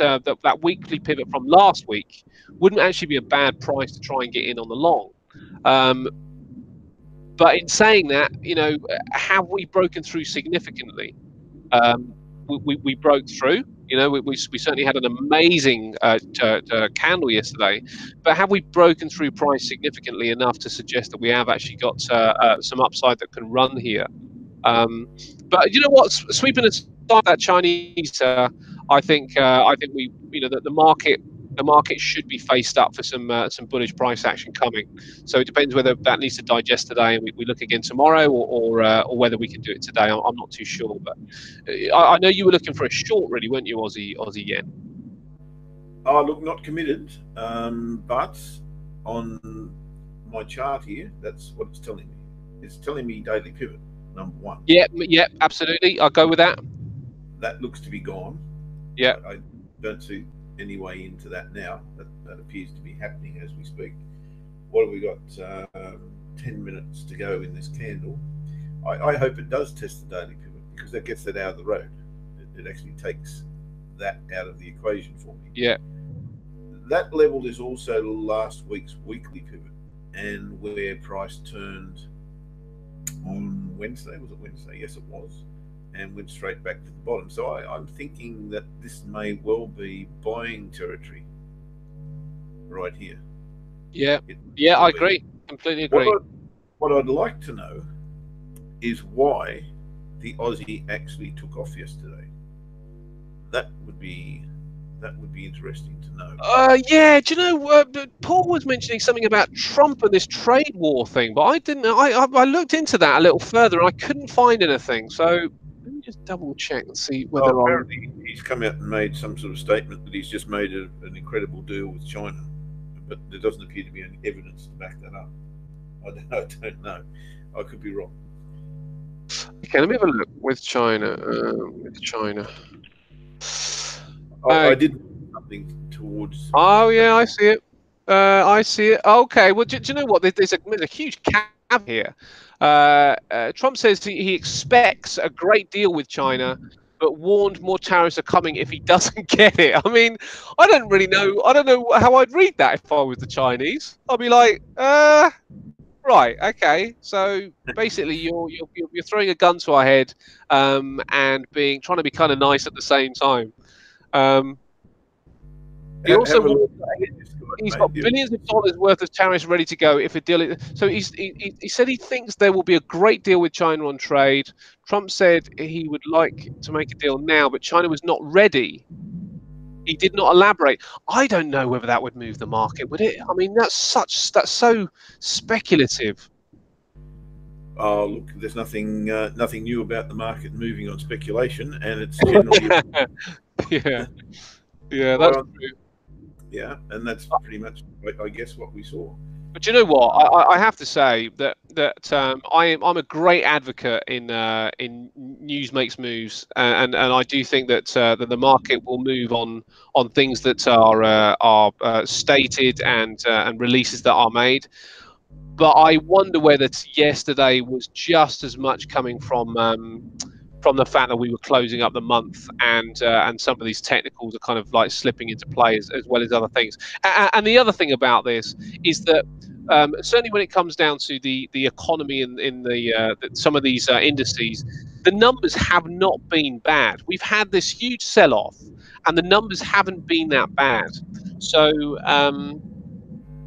that weekly pivot from last week wouldn't actually be a bad price to try and get in on the long. But in saying that, have we broken through significantly? We broke through. You know, we certainly had an amazing candle yesterday, but have we broken through price significantly enough to suggest that we have actually got some upside that can run here? Um, but you know what? Sweeping aside that Chinese, I think we, you know, that the market should be faced up for some bullish price action coming. So it depends whether that needs to digest today and we look again tomorrow, or whether we can do it today. I'm not too sure, but I know you were looking for a short, really, weren't you, Aussie yen? Oh, look, not committed, but on my chart here, that's what it's telling me. It's telling me daily pivot, number one. Yeah, yeah, absolutely. I'll go with that. That looks to be gone. Yeah, I don't see any way into that now. That appears to be happening as we speak. What have we got? 10 minutes to go in this candle. I hope it does test the daily pivot, because that gets that out of the road. It actually takes that out of the equation for me. yeah, That level is also last week's weekly pivot, and where price turned on Wednesday. Was it Wednesday? Yes, it was. And went straight back to the bottom. So I'm thinking that this may well be buying territory right here. yeah, yeah. I agree. Completely agree. What I'd like to know is why the Aussie actually took off yesterday. That would be interesting to know. Yeah, do you know, Paul was mentioning something about Trump and this trade war thing, but I didn't. I looked into that a little further, and I couldn't find anything. So let me just double check and see Well, whether I'm. apparently he's come out and made some sort of statement that he's just made an incredible deal with China, but there doesn't appear to be any evidence to back that up. I don't know. I could be wrong. Okay, let me have a look with China. With China. I did something towards. Oh yeah, I see it. I see it. Okay, well, do you know what? There's a huge caveat here. Trump says he expects a great deal with China, but warned more tariffs are coming if he doesn't get it. I mean, I don't really know. I don't know how I'd read that if I was the Chinese. I'd be like, right, okay. So basically, you're throwing a gun to our head, and trying to be kind of nice at the same time. Um, he Have also a look. he's got billions of dollars worth of tariffs ready to go if a deal. So he said he thinks there will be a great deal with China on trade. Trump said he would like to make a deal now, but China was not ready. He did not elaborate. I don't know whether that would move the market, would it? I mean, that's so speculative. Oh, look, there's nothing new about the market moving on speculation, and it's generally yeah, yeah, that's true. Yeah, and that's pretty much, I guess, what we saw. But you know what? I have to say that I'm a great advocate in news makes moves, and I do think that the market will move on things that are stated and releases that are made. But I wonder whether yesterday was just as much coming from the fact that we were closing up the month, and some of these technicals are kind of like slipping into play as well as other things. And the other thing about this is that certainly when it comes down to the economy in some of these indices, the numbers have not been bad. We've had this huge sell-off, and the numbers haven't been that bad. So.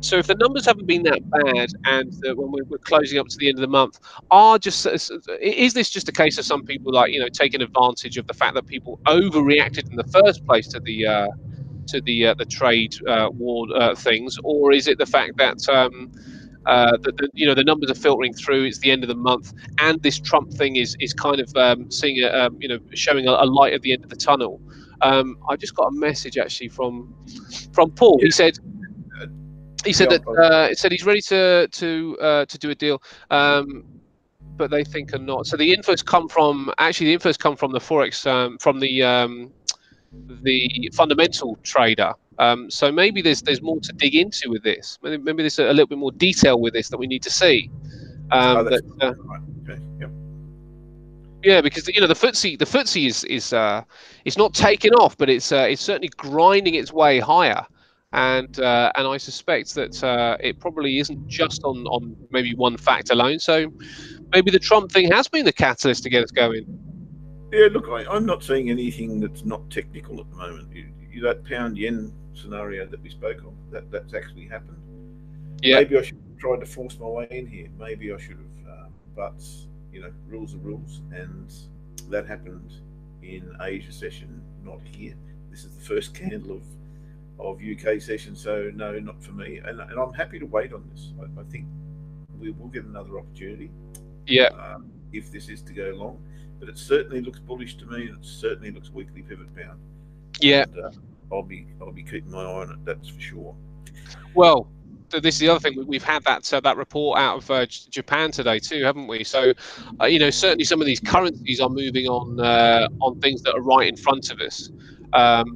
So if the numbers haven't been that bad, and when we're closing up to the end of the month, is this just a case of some people, like, taking advantage of the fact that people overreacted in the first place to the trade war things, or is it the fact that the numbers are filtering through? It's the end of the month, and this Trump thing is kind of seeing showing a light at the end of the tunnel. I just got a message actually from Paul. Yeah. He said he's ready to do a deal, but they think are not. So the info's come from the forex, from the fundamental trader. So maybe there's more to dig into with this. Maybe there's a little bit more detail with this that we need to see. Right. Okay. Yep. Yeah, because the FTSE is not taken off, but it's certainly grinding its way higher. And I suspect that it probably isn't just on maybe one fact alone. So maybe the Trump thing has been the catalyst to get us going. Yeah, look, I'm not seeing anything that's not technical at the moment. That pound yen scenario that we spoke of, that's actually happened. Yeah, Maybe I should have tried to force my way in here. Maybe I should have, but rules are rules, and that happened in Asia session, not here. This is the first candle of UK session, so no, not for me. And I'm happy to wait on this. I think we will get another opportunity yeah, if this is to go long. But it certainly looks bullish to me, and it certainly looks weekly pivot pound. yeah. And I'll be keeping my eye on it. That's for sure. Well, this is the other thing. We've had that report out of Japan today too, haven't we? So, certainly some of these currencies are moving on things that are right in front of us. Um,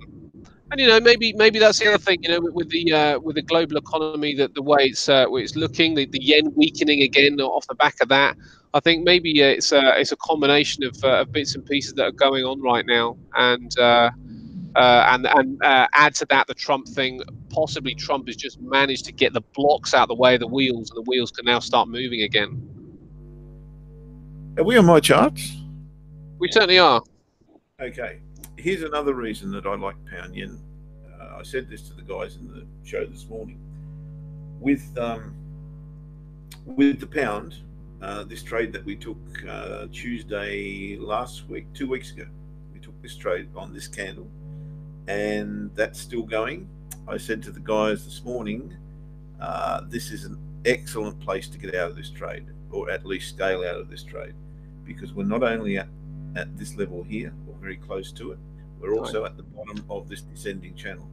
and maybe that's the other thing. With the global economy, that the way it's looking, the yen weakening again off the back of that. I think maybe it's a combination of bits and pieces that are going on right now, and add to that the Trump thing. Possibly Trump has just managed to get the blocks out of the way of the wheels, and the wheels can now start moving again. Are we on my charts? We certainly are. Okay. Here's another reason that I like pound yen. I said this to the guys in the show this morning. With the pound, this trade that we took Tuesday last week, 2 weeks ago, we took this trade on this candle, and that's still going. I said to the guys this morning, this is an excellent place to get out of this trade, or at least scale out of this trade, because we're not only at this level here, or very close to it, we're also at the bottom of this descending channel.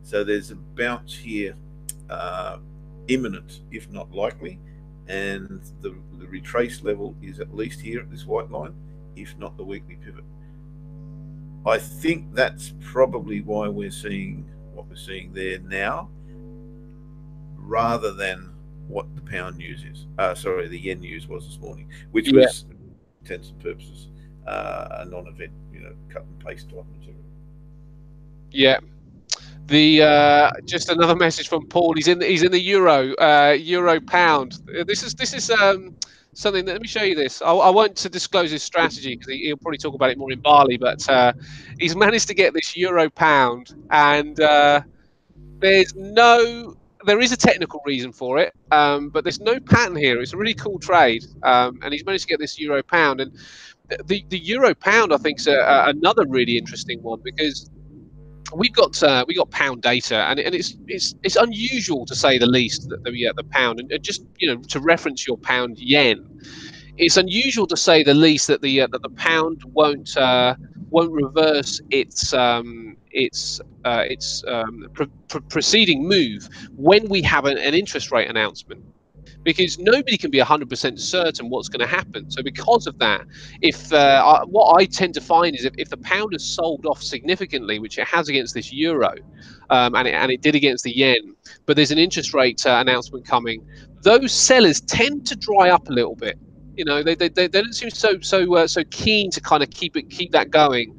So there's a bounce here, imminent, if not likely, and the retrace level is at least here at this white line, if not the weekly pivot. I think that's probably why we're seeing what we're seeing there now, rather than what the pound news is. The yen news was this morning, which was, for intents and purposes, a non-event, cut and paste type material. Yeah. Just another message from Paul. He's in the euro pound. This is something that, let me show you this. I won't to disclose his strategy because he'll probably talk about it more in Bali. But he's managed to get this euro pound, and there is a technical reason for it, but there's no pattern here. It's a really cool trade, and he's managed to get this euro pound. And the euro pound, I think, is another really interesting one, because we got pound data, and it's unusual to say the least that the pound, and just to reference your pound yen, it's unusual to say the least that the pound won't reverse its preceding move when we have an interest rate announcement, because nobody can be 100% certain what's going to happen. So because of that, what I tend to find is if the pound has sold off significantly, which it has against this euro, and it did against the yen, but there's an interest rate announcement coming, those sellers tend to dry up a little bit. They don't seem so keen to kind of keep that going,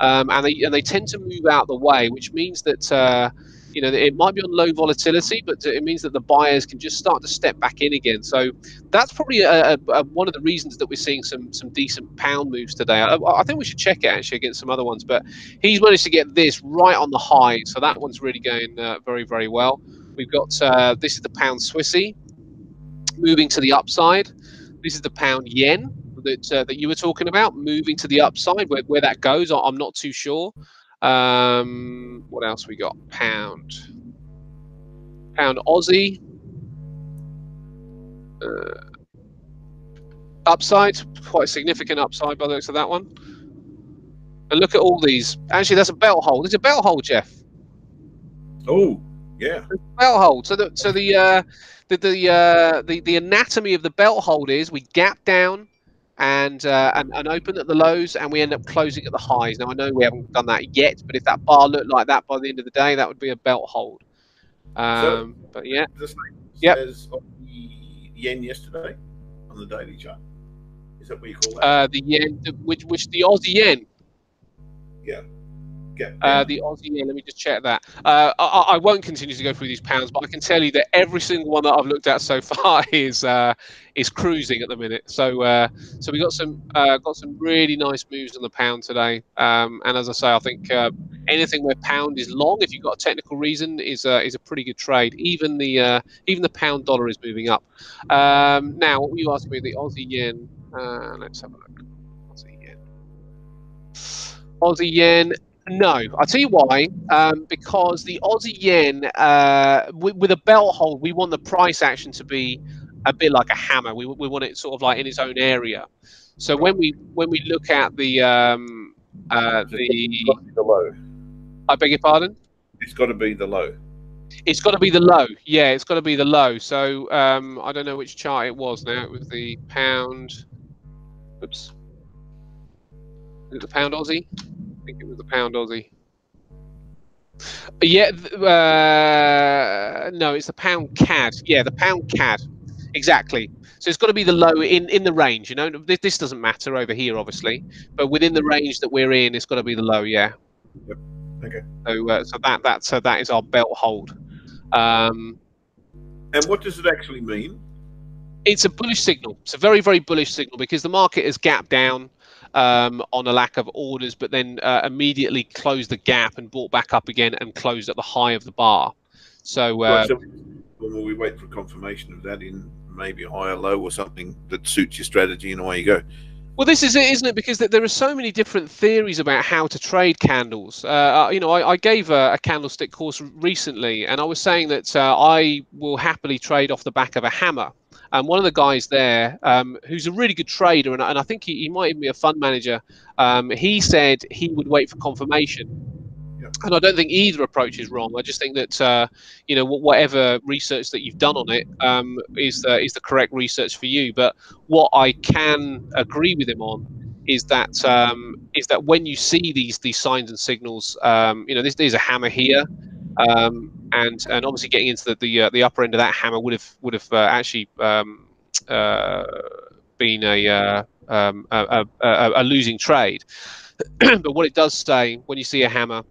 and they tend to move out the way, which means that it might be on low volatility, but it means that the buyers can just start to step back in again. So that's probably one of the reasons that we're seeing some decent pound moves today. I think we should check it actually against some other ones, but he's managed to get this right on the high, so that one's really going very, very well. We've got this is the pound Swissy moving to the upside. This is the pound yen that you were talking about, moving to the upside. Where that goes, I'm not too sure. What else we got? Pound Aussie, upside, quite significant upside by the looks of that one. And look at all these. Actually, that's a belt hold. There's a belt hold, Jeff. Oh, yeah. Belt hold. So the anatomy of the belt hold is we gap down and open at the lows, and we end up closing at the highs. Now I know we haven't done that yet, but if that bar looked like that by the end of the day, that would be a belt hold. So, But yeah, the same yep. as the yen yesterday on the daily chart. Is that what you call that? The yen, which the Aussie yen. Yeah. Gap down. The Aussie yen, let me just check that. I won't continue to go through these pounds, but I can tell you that every single one that I've looked at so far is cruising at the minute. So we got some really nice moves on the pound today. And as I say, I think anything where pound is long, if you've got a technical reason, is a pretty good trade. Even the pound dollar is moving up. Now, what were you asking me? The Aussie yen. Let's have a look. Aussie yen. Aussie yen. No, I'll tell you why. Because the Aussie yen, with a belt hold, we want the price action to be a bit like a hammer. We want it sort of like in its own area. So Right. when we look at the So it's got to be the low. I beg your pardon. It's got to be the low. It's got to be the low. Yeah, it's got to be the low. So I don't know which chart it was now. It was the pound. Oops. Is it the pound Aussie? I think it was the pound Aussie. Yeah, no, it's the pound CAD. Yeah, the pound CAD. Exactly. So it's got to be the low in the range. You know, this doesn't matter over here, obviously, but within the range that we're in, it's got to be the low. Yeah. Yep. Okay. So that is our belt hold. And what does it actually mean? It's a bullish signal. It's a very, very bullish signal because the market has gapped down on a lack of orders, but then immediately closed the gap and bought back up again and closed at the high of the bar. So, Right, so will we wait for confirmation of that in maybe a higher low or something that suits your strategy, and away you go? well, this is it, isn't it? Because there are so many different theories about how to trade candles. You know, I gave a candlestick course recently, and I was saying that I will happily trade off the back of a hammer. And one of the guys there, who's a really good trader, and I think he might even be a fund manager, he said he would wait for confirmation. Yep. And I don't think either approach is wrong. I just think that you know, whatever research that you've done on it is the correct research for you. But what I can agree with him on is that when you see these signs and signals, you know, there's a hammer here, and obviously getting into the upper end of that hammer would have actually been a losing trade. But what it does say when you see a hammer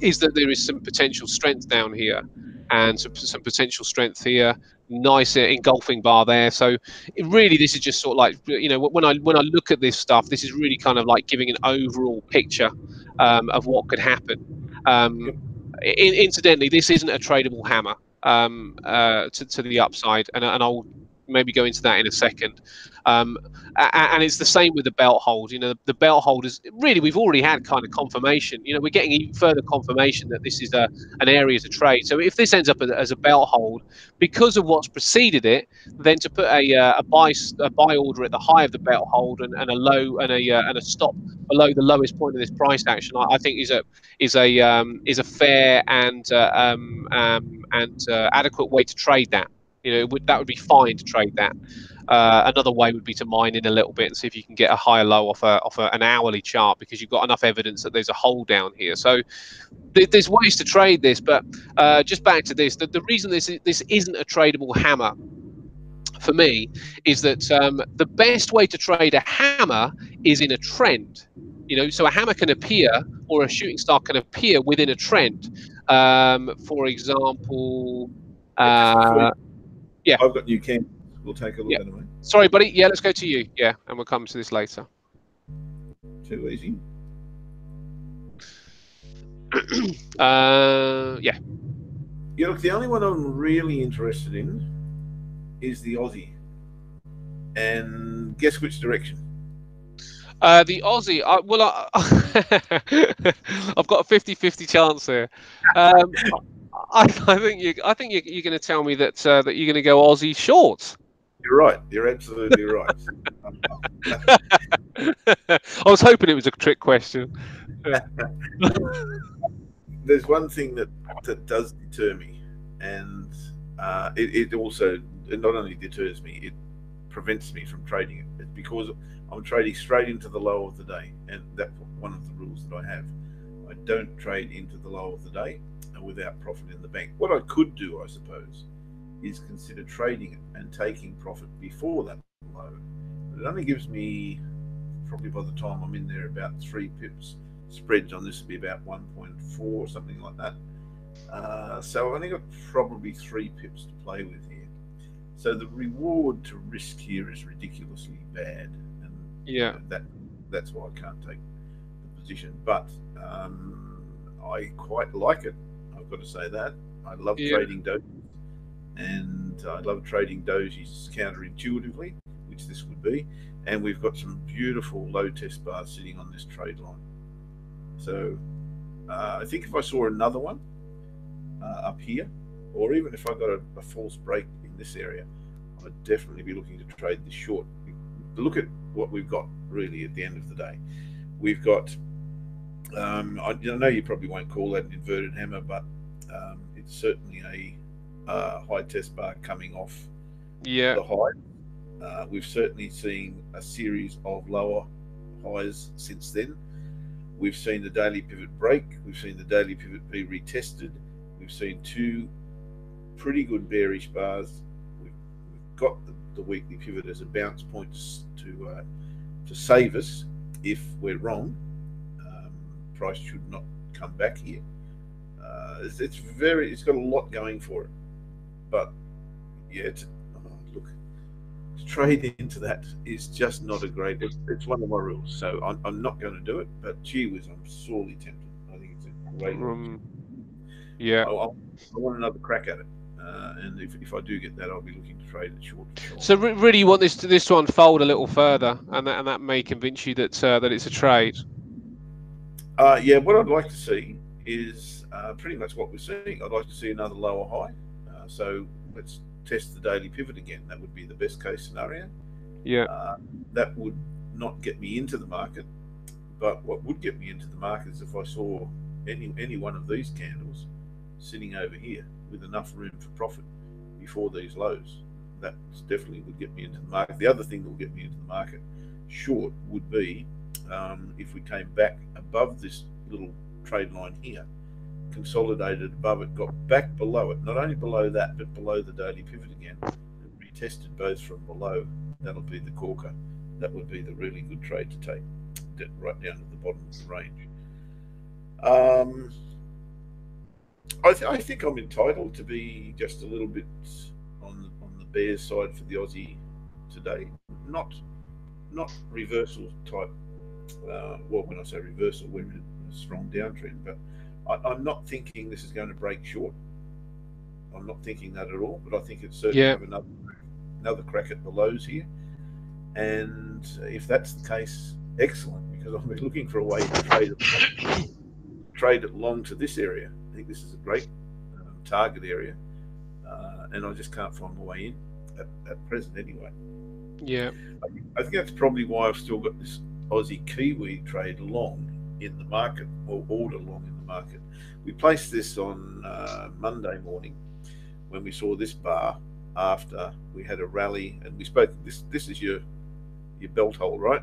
is that there is some potential strength down here and some potential strength here. Nice engulfing bar there. So really, this is just sort of like, you know, when I look at this stuff, this is really kind of like giving an overall picture of what could happen. Yep. Incidentally, this isn't a tradable hammer to the upside, and I'll maybe go into that in a second. And it's the same with the belt hold. You know, the belt hold is really, we've already had kind of confirmation. You know, we're getting even further confirmation that this is an area to trade. So if this ends up as a belt hold, because of what's preceded it, then to put a buy order at the high of the belt hold and a low and a stop below the lowest point of this price action, I think is a fair and adequate way to trade that. You know, that would be fine to trade that. Another way would be to mine in a little bit and see if you can get a higher low off an hourly chart, because you've got enough evidence that there's a hole down here. So there's ways to trade this, but just back to this, the reason this isn't a tradable hammer for me is that the best way to trade a hammer is in a trend. You know, so a hammer can appear, or a shooting star can appear within a trend. For example, yeah. I've got new candles. We'll take a look Yeah. at them. Sorry, buddy. Yeah, let's go to you. Yeah, and we'll come to this later. Too easy. Yeah. Yeah, look, the only one I'm really interested in is the Aussie. And guess which direction? The Aussie. I've got a 50-50 chance here. I think you're going to tell me that that you're going to go Aussie shorts. You're right. You're absolutely right. I was hoping it was a trick question. Yeah. There's one thing that does deter me, and it also, it not only deters me, it prevents me from trading it. It's because I'm trading straight into the low of the day, and that's one of the rules that I have. I don't trade into the low of the day without profit in the bank. What I could do, I suppose, is consider trading it and taking profit before that low. But it only gives me, probably by the time I'm in there, about 3 pips spreads on this will be about 1.4 or something like that. So I've only got probably 3 pips to play with here. So the reward to risk here is ridiculously bad, and Yeah. that's why I can't take the position. But I quite like it. I've got to say that I love Yeah. trading dojis, and I love trading dojis counterintuitively, which this would be. And we've got some beautiful low test bars sitting on this trade line. So I think if I saw another one up here, or even if I got a false break in this area, I'd definitely be looking to trade this short. Look at what we've got really at the end of the day. We've got, I know you probably won't call that an inverted hammer, but it's certainly a high test bar coming off Yeah. the high. We've certainly seen a series of lower highs since then. We've seen the daily pivot break. We've seen the daily pivot be retested. We've seen 2 pretty good bearish bars. We've got the weekly pivot as a bounce point to save us if we're wrong. Price should not come back here. It's got a lot going for it, but yeah, look, to trade into that is just not a great. It's one of my rules, so I'm not going to do it. But gee whiz, I'm sorely tempted. I think it's a great. Yeah. I want another crack at it, and if I do get that, I'll be looking to trade it short. So really, you want this to unfold a little further, and that may convince you that that it's a trade. Yeah, what I'd like to see is pretty much what we're seeing. I'd like to see another lower high. So let's test the daily pivot again. That would be the best case scenario. Yeah. That would not get me into the market, but what would get me into the market is if I saw any one of these candles sitting over here with enough room for profit before these lows. That definitely would get me into the market. The other thing that will get me into the market short would be if we came back above this little trade line here, consolidated above it, got back below it, not only below that, but below the daily pivot again, and retested both from below. That'll be the corker. That would be the really good trade to take, right down to the bottom of the range. I think I'm entitled to be just a little bit on the bears side for the Aussie today. Not reversal type. Well, when I say reversal, we're in a strong downtrend, but I'm not thinking this is going to break short. I'm not thinking that at all, but I think it's certainly have another crack at the lows here. And if that's the case, excellent, because I'll be looking for a way to trade it long to this area. I think this is a great target area, and I just can't find my way in at present anyway. Yeah. I think that's probably why I've still got this Aussie Kiwi trade long in the market, or order long in the market. We placed this on Monday morning when we saw this bar after we had a rally, and we spoke. This is your belt hold, right?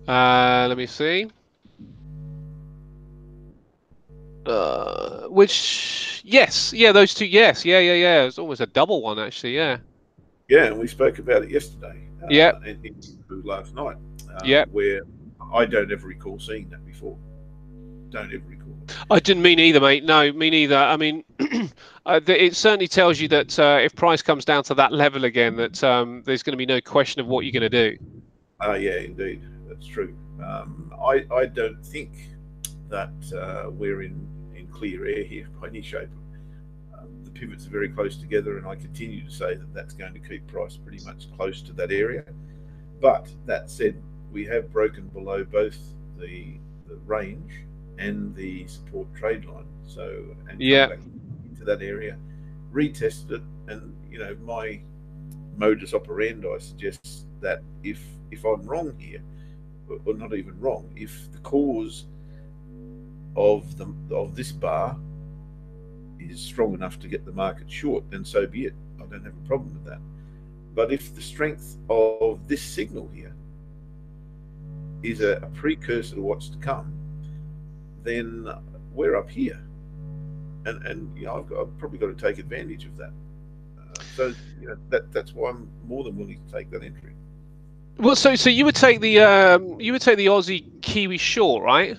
Let me see. Which, yes, yeah, those two, yes, yeah. It's almost a double one, actually, yeah. Yeah, and we spoke about it yesterday. Yeah. And last night. Yeah. Where I don't ever recall seeing that before. Don't ever recall it. I didn't mean either, mate. No, me neither. I mean, it certainly tells you that if price comes down to that level again, that there's going to be no question of what you're going to do. Yeah, indeed, that's true. I don't think that we're in clear air here by any shape. The pivots are very close together, and I continue to say that that's going to keep price pretty much close to that area. But that said, we have broken below both the range and the support trade line. So, and come back into that area, retested it, and my modus operandi suggests that if I'm wrong here, or not even wrong, if the cause of this bar is strong enough to get the market short, then so be it. I don't have a problem with that. But if the strength of this signal here is a precursor to what's to come, then we're up here, and I've probably got to take advantage of that. So that's why I'm more than willing to take that entry. Well, so you would take the Aussie Kiwi short, right?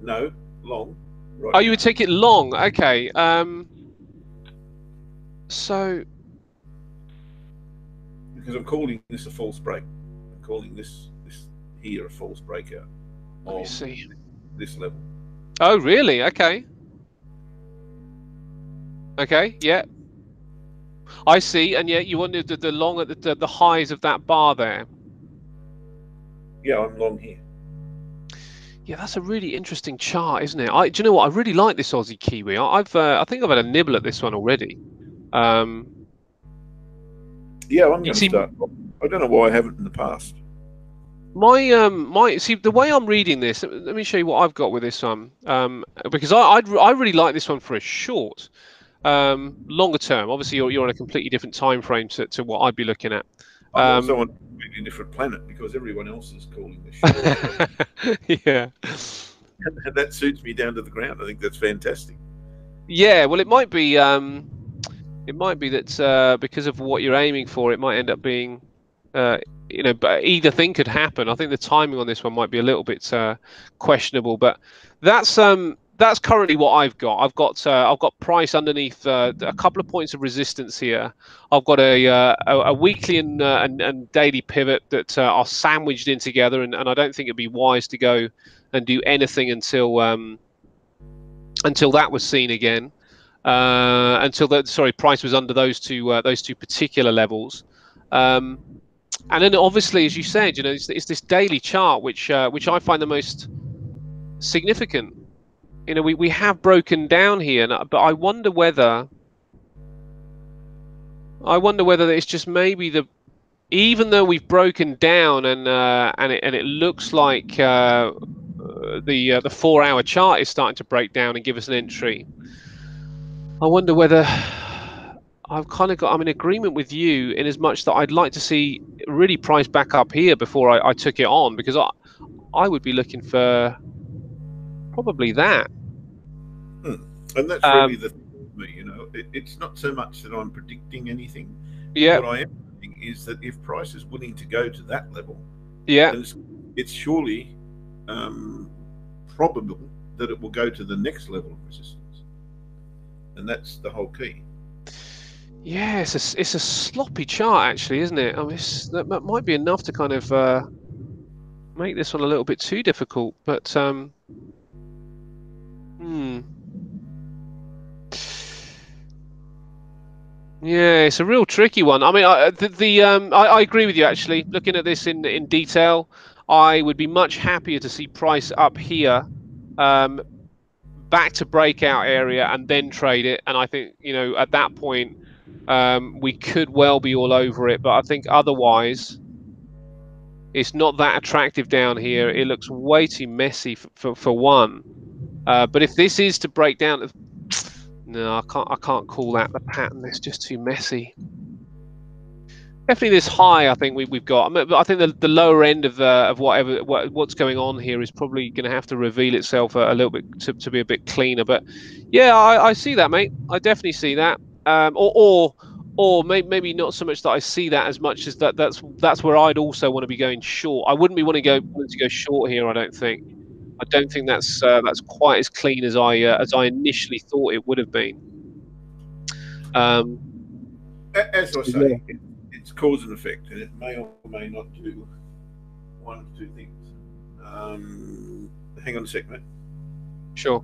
No, long. Right Oh, you now. would take it long. Okay. So Because I'm calling this a false break. I'm calling this here a false breakout let me on see. this level. Oh, really? Okay. Okay. Yeah, I see. And yet you wanted the long at the highs of that bar there. Yeah, I'm long here. Yeah, that's a really interesting chart, isn't it? Do you know what? I really like this Aussie Kiwi. I think I've had a nibble at this one already. Um, Yeah, I'm you going to see, start. I don't know why I haven't in the past. my see the way I'm reading this. Let me show you what I've got with this one. Because I really like this one for a short. Longer term, obviously you're on a completely different time frame to what I'd be looking at. I'm also on a completely different planet because everyone else is calling this short. Yeah. And that suits me down to the ground. I think that's fantastic. Yeah, well, it might be that because of what you're aiming for, it might end up being, uh, but either thing could happen. I think the timing on this one might be a little bit questionable, but that's currently what I've got. I've got price underneath a couple of points of resistance here. I've got a weekly and daily pivot that are sandwiched in together, and I don't think it'd be wise to go and do anything until that was seen again. Until that, sorry, price was under those two particular levels. Um, and then obviously, as you said, it's this daily chart which I find the most significant. We have broken down here, but I wonder whether it's just maybe even though we've broken down and it looks like the 4 hour chart is starting to break down and give us an entry. I wonder whether I'm in agreement with you in as much that I'd like to see it really price back up here before I took it on, because I would be looking for probably that. Hmm. And that's really Um, the thing with me. It's not so much that I'm predicting anything. yeah, What I am saying is that if price is willing to go to that level, yeah, then it's surely probable that it will go to the next level of resistance, and that's the whole key. yeah. It's a sloppy chart actually, isn't it? I mean, that might be enough to kind of make this one a little bit too difficult, but hmm. Yeah, it's a real tricky one. I mean, I agree with you actually. Looking at this in detail, I would be much happier to see price up here, um, back to breakout area and then trade it. And I think, at that point, we could well be all over it. But I think otherwise, it's not that attractive down here. It looks way too messy for one. But if this is to break down, no, I can't call that the pattern. It's just too messy. Definitely this high, I think we've got. I think the lower end of what's going on here is probably going to have to reveal itself a little bit to be a bit cleaner. But yeah, I see that, mate. I definitely see that. Or maybe not so much that I see that as much as that's where I'd also want to be going short. I wouldn't be wanting to go short here. I don't think. I don't think that's quite as clean as I initially thought it would have been. Um, As I yeah, say, it's cause and effect, and it may or may not do one of two things. Hang on a second, mate. sure.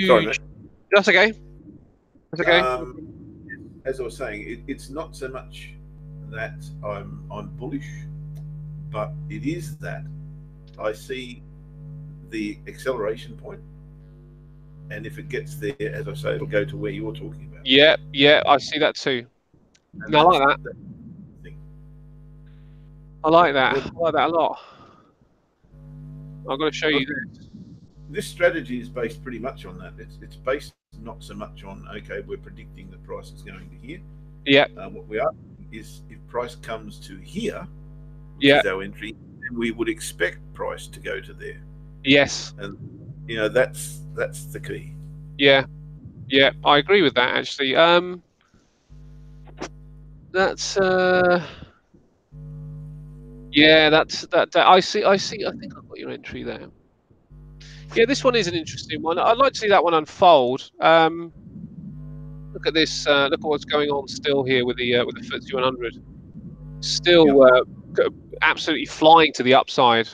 Sorry, mate. Huge. That's okay. That's okay. As I was saying, it's not so much that I'm bullish, but it is that I see the acceleration point, and if it gets there, as I say, it'll go to where you're talking about, Yeah, yeah, I see that too. and No, I like that. that's the thing. I like that. Well, I like that a lot. I've got to show you this. this strategy is based pretty much on that. It's based not so much on, okay, we're predicting the price is going to here. Yeah, What we are is, if price comes to here, which yeah, is our entry, then we would expect price to go to there, yes, and that's the key. yeah, yeah. I agree with that actually. That's yeah, that I see. I see. I think I've got your entry there. Yeah, this one is an interesting one. I'd like to see that one unfold. Look at this. Look at what's going on still here with the FTSE 100. Yep. Still absolutely flying to the upside.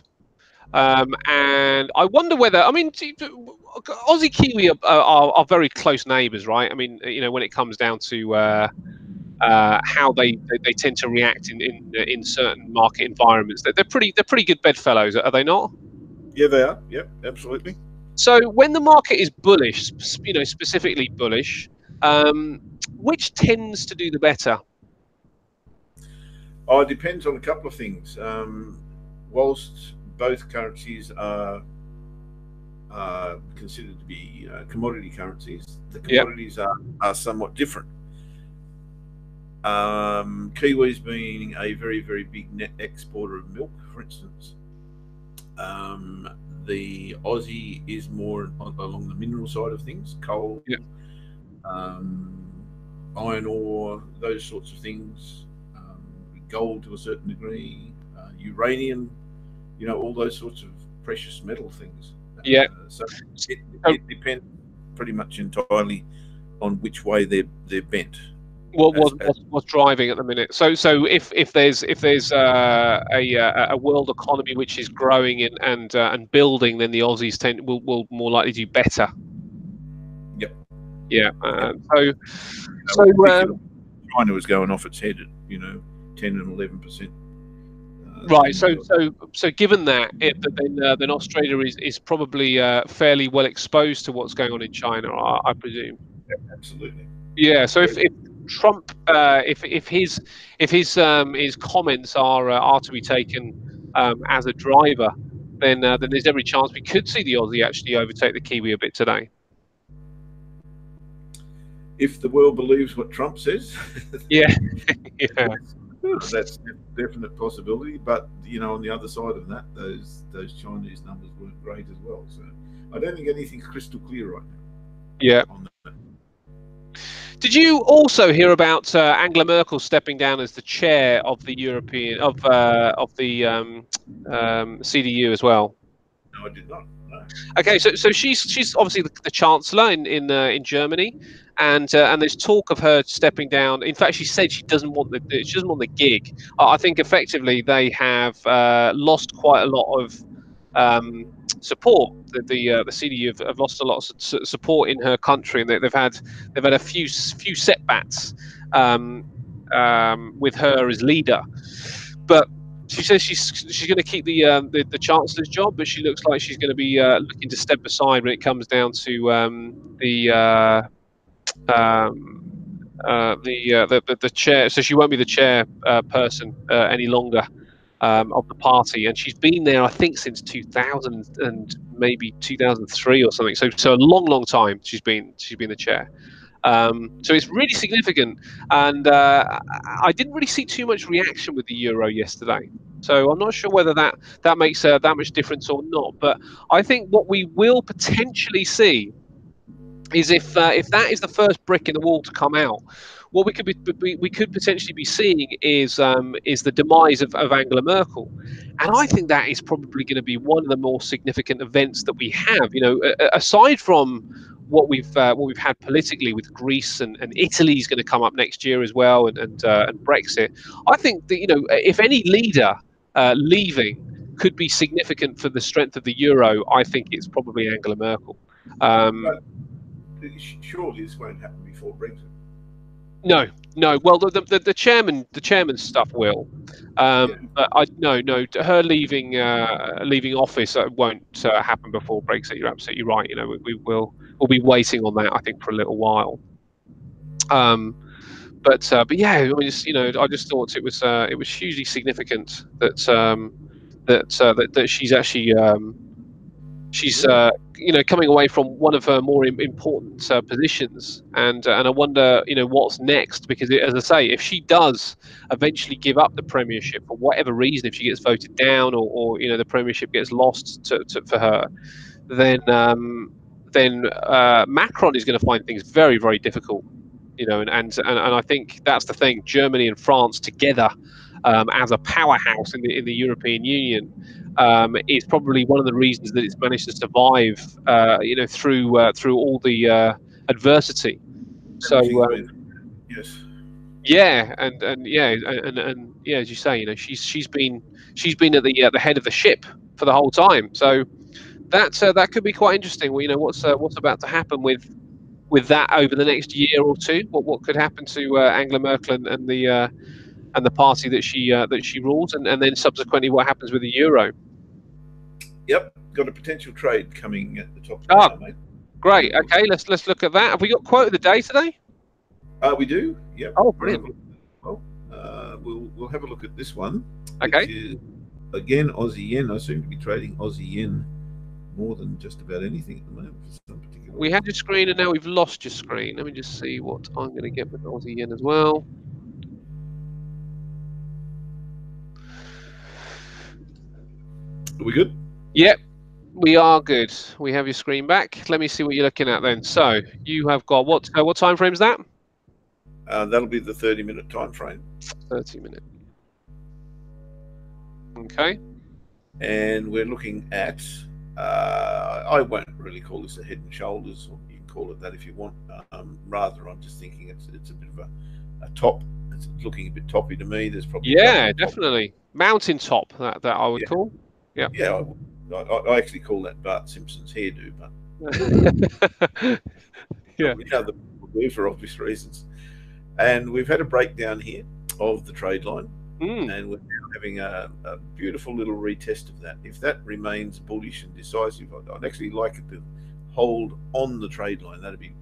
And I wonder whether, I mean, Aussie Kiwi are very close neighbours, right? I mean, when it comes down to how they tend to react in certain market environments, they're pretty good bedfellows, are they not? Yeah, they are. Yep, absolutely. So when the market is bullish, specifically bullish, um, which tends to do the better? Oh, it depends on a couple of things. Whilst both currencies are considered to be commodity currencies, the Yeah, commodities are somewhat different. Kiwis being a very, very big net exporter of milk, for instance. The Aussie is more along the mineral side of things, coal, yeah, um, iron ore, those sorts of things, gold to a certain degree, uranium, all those sorts of precious metal things. yeah. So it, So it depends pretty much entirely on which way they're bent. what's driving at the minute? So if there's a world economy which is growing and building, then the Aussies will more likely do better. Yep. Yeah. Yep. So Particularly China was going off its head at 10 and 11%. right. So given that, then Australia is probably fairly well exposed to what's going on in China, I presume. Absolutely. Yeah. So Yeah. if Trump, if his comments are to be taken as a driver, then there's every chance we could see the Aussie actually overtake the Kiwi a bit today. If the world believes what Trump says, Yeah, yeah, that's a definite possibility. But on the other side of that, those Chinese numbers weren't great as well. So I don't think anything's crystal clear right now yeah. on that. Did you also hear about Angela Merkel stepping down as the chair of the European of the CDU as well? No, I did not. No. Okay, so she's obviously the chancellor in Germany, and there's talk of her stepping down. In fact, she said she doesn't want she doesn't want the gig. I think effectively they have lost quite a lot of support. The CDU have lost a lot of support in her country, and they've had a few setbacks with her as leader. But she says she's going to keep the chancellor's job, but she looks like she's going to be looking to step aside when it comes down to the um, the chair. So she won't be the chair person any longer of the party, and she's been there, I think, since 2000 and maybe 2003 or something. So a long time she's been the chair. So it's really significant, and I didn't really see too much reaction with the euro yesterday. So I'm not sure whether that makes that much difference or not. But I think what we will potentially see is if that is the first brick in the wall to come out, what we could potentially be seeing is the demise of Angela Merkel, and I think that is probably going to be one of the more significant events that we have. Aside from what we've had politically with Greece and Italy is going to come up next year as well, and Brexit. I think that if any leader leaving could be significant for the strength of the euro, I think it's probably Angela Merkel. But surely this won't happen before Brexit. No, no. Well, the chairman's stuff will, Yeah. but no. Her leaving office won't happen before Brexit. You're absolutely right. We'll be waiting on that, I think, for a little while. But yeah, I mean, I just thought it was hugely significant that she's actually she's Yeah. coming away from one of her more important positions, and I wonder what's next, because as I say, if she does eventually give up the premiership for whatever reason, if she gets voted down, or the premiership gets lost for her, then Macron is going to find things very, very difficult. you know, and I think that's the thing. Germany and France together as a powerhouse in the European Union is probably one of the reasons that it's managed to survive, you know, through all the adversity. So Everything's been, yes. yeah, and yeah, and yeah, as you say, you know, she's been at the head of the ship for the whole time. So that could be quite interesting. Well, you know, what's about to happen with that over the next year or two? What could happen to Angela Merkel and the party that she rules, and then subsequently what happens with the euro? Yep, got a potential trade coming at the top of the Ah, hour, mate. great. We'll, Okay, let's look at that. Have we got quote of the day today? we do. Yep. Oh, We'll have brilliant. a look. Well, we'll have a look at this one, Okay. which is again Aussie yen. I seem to be trading Aussie yen more than just about anything at the moment for some particular We had reason. your screen and now we've lost your screen. Let me just see what I'm going to get with Aussie yen as well. Are we good? Yep, we are good. We have your screen back. Let me see what you're looking at then. So you have got what time frame is that? That'll be the 30-minute time frame. 30 minutes. Okay. And we're looking at. I won't really call this a head and shoulders, or you can call it that if you want. Rather, I'm just thinking it's a bit of a top. It's looking a bit toppy to me. There's probably Yeah, definitely. Mountain top that I would yeah, call. Yeah. yeah. I actually call that Bart Simpson's hairdo, but Yeah. probably other people do for obvious reasons. And we've had a breakdown here of the trade line, and we're now having a beautiful little retest of that. If that remains bullish and decisive, I'd actually like it to hold on the trade line. That'd be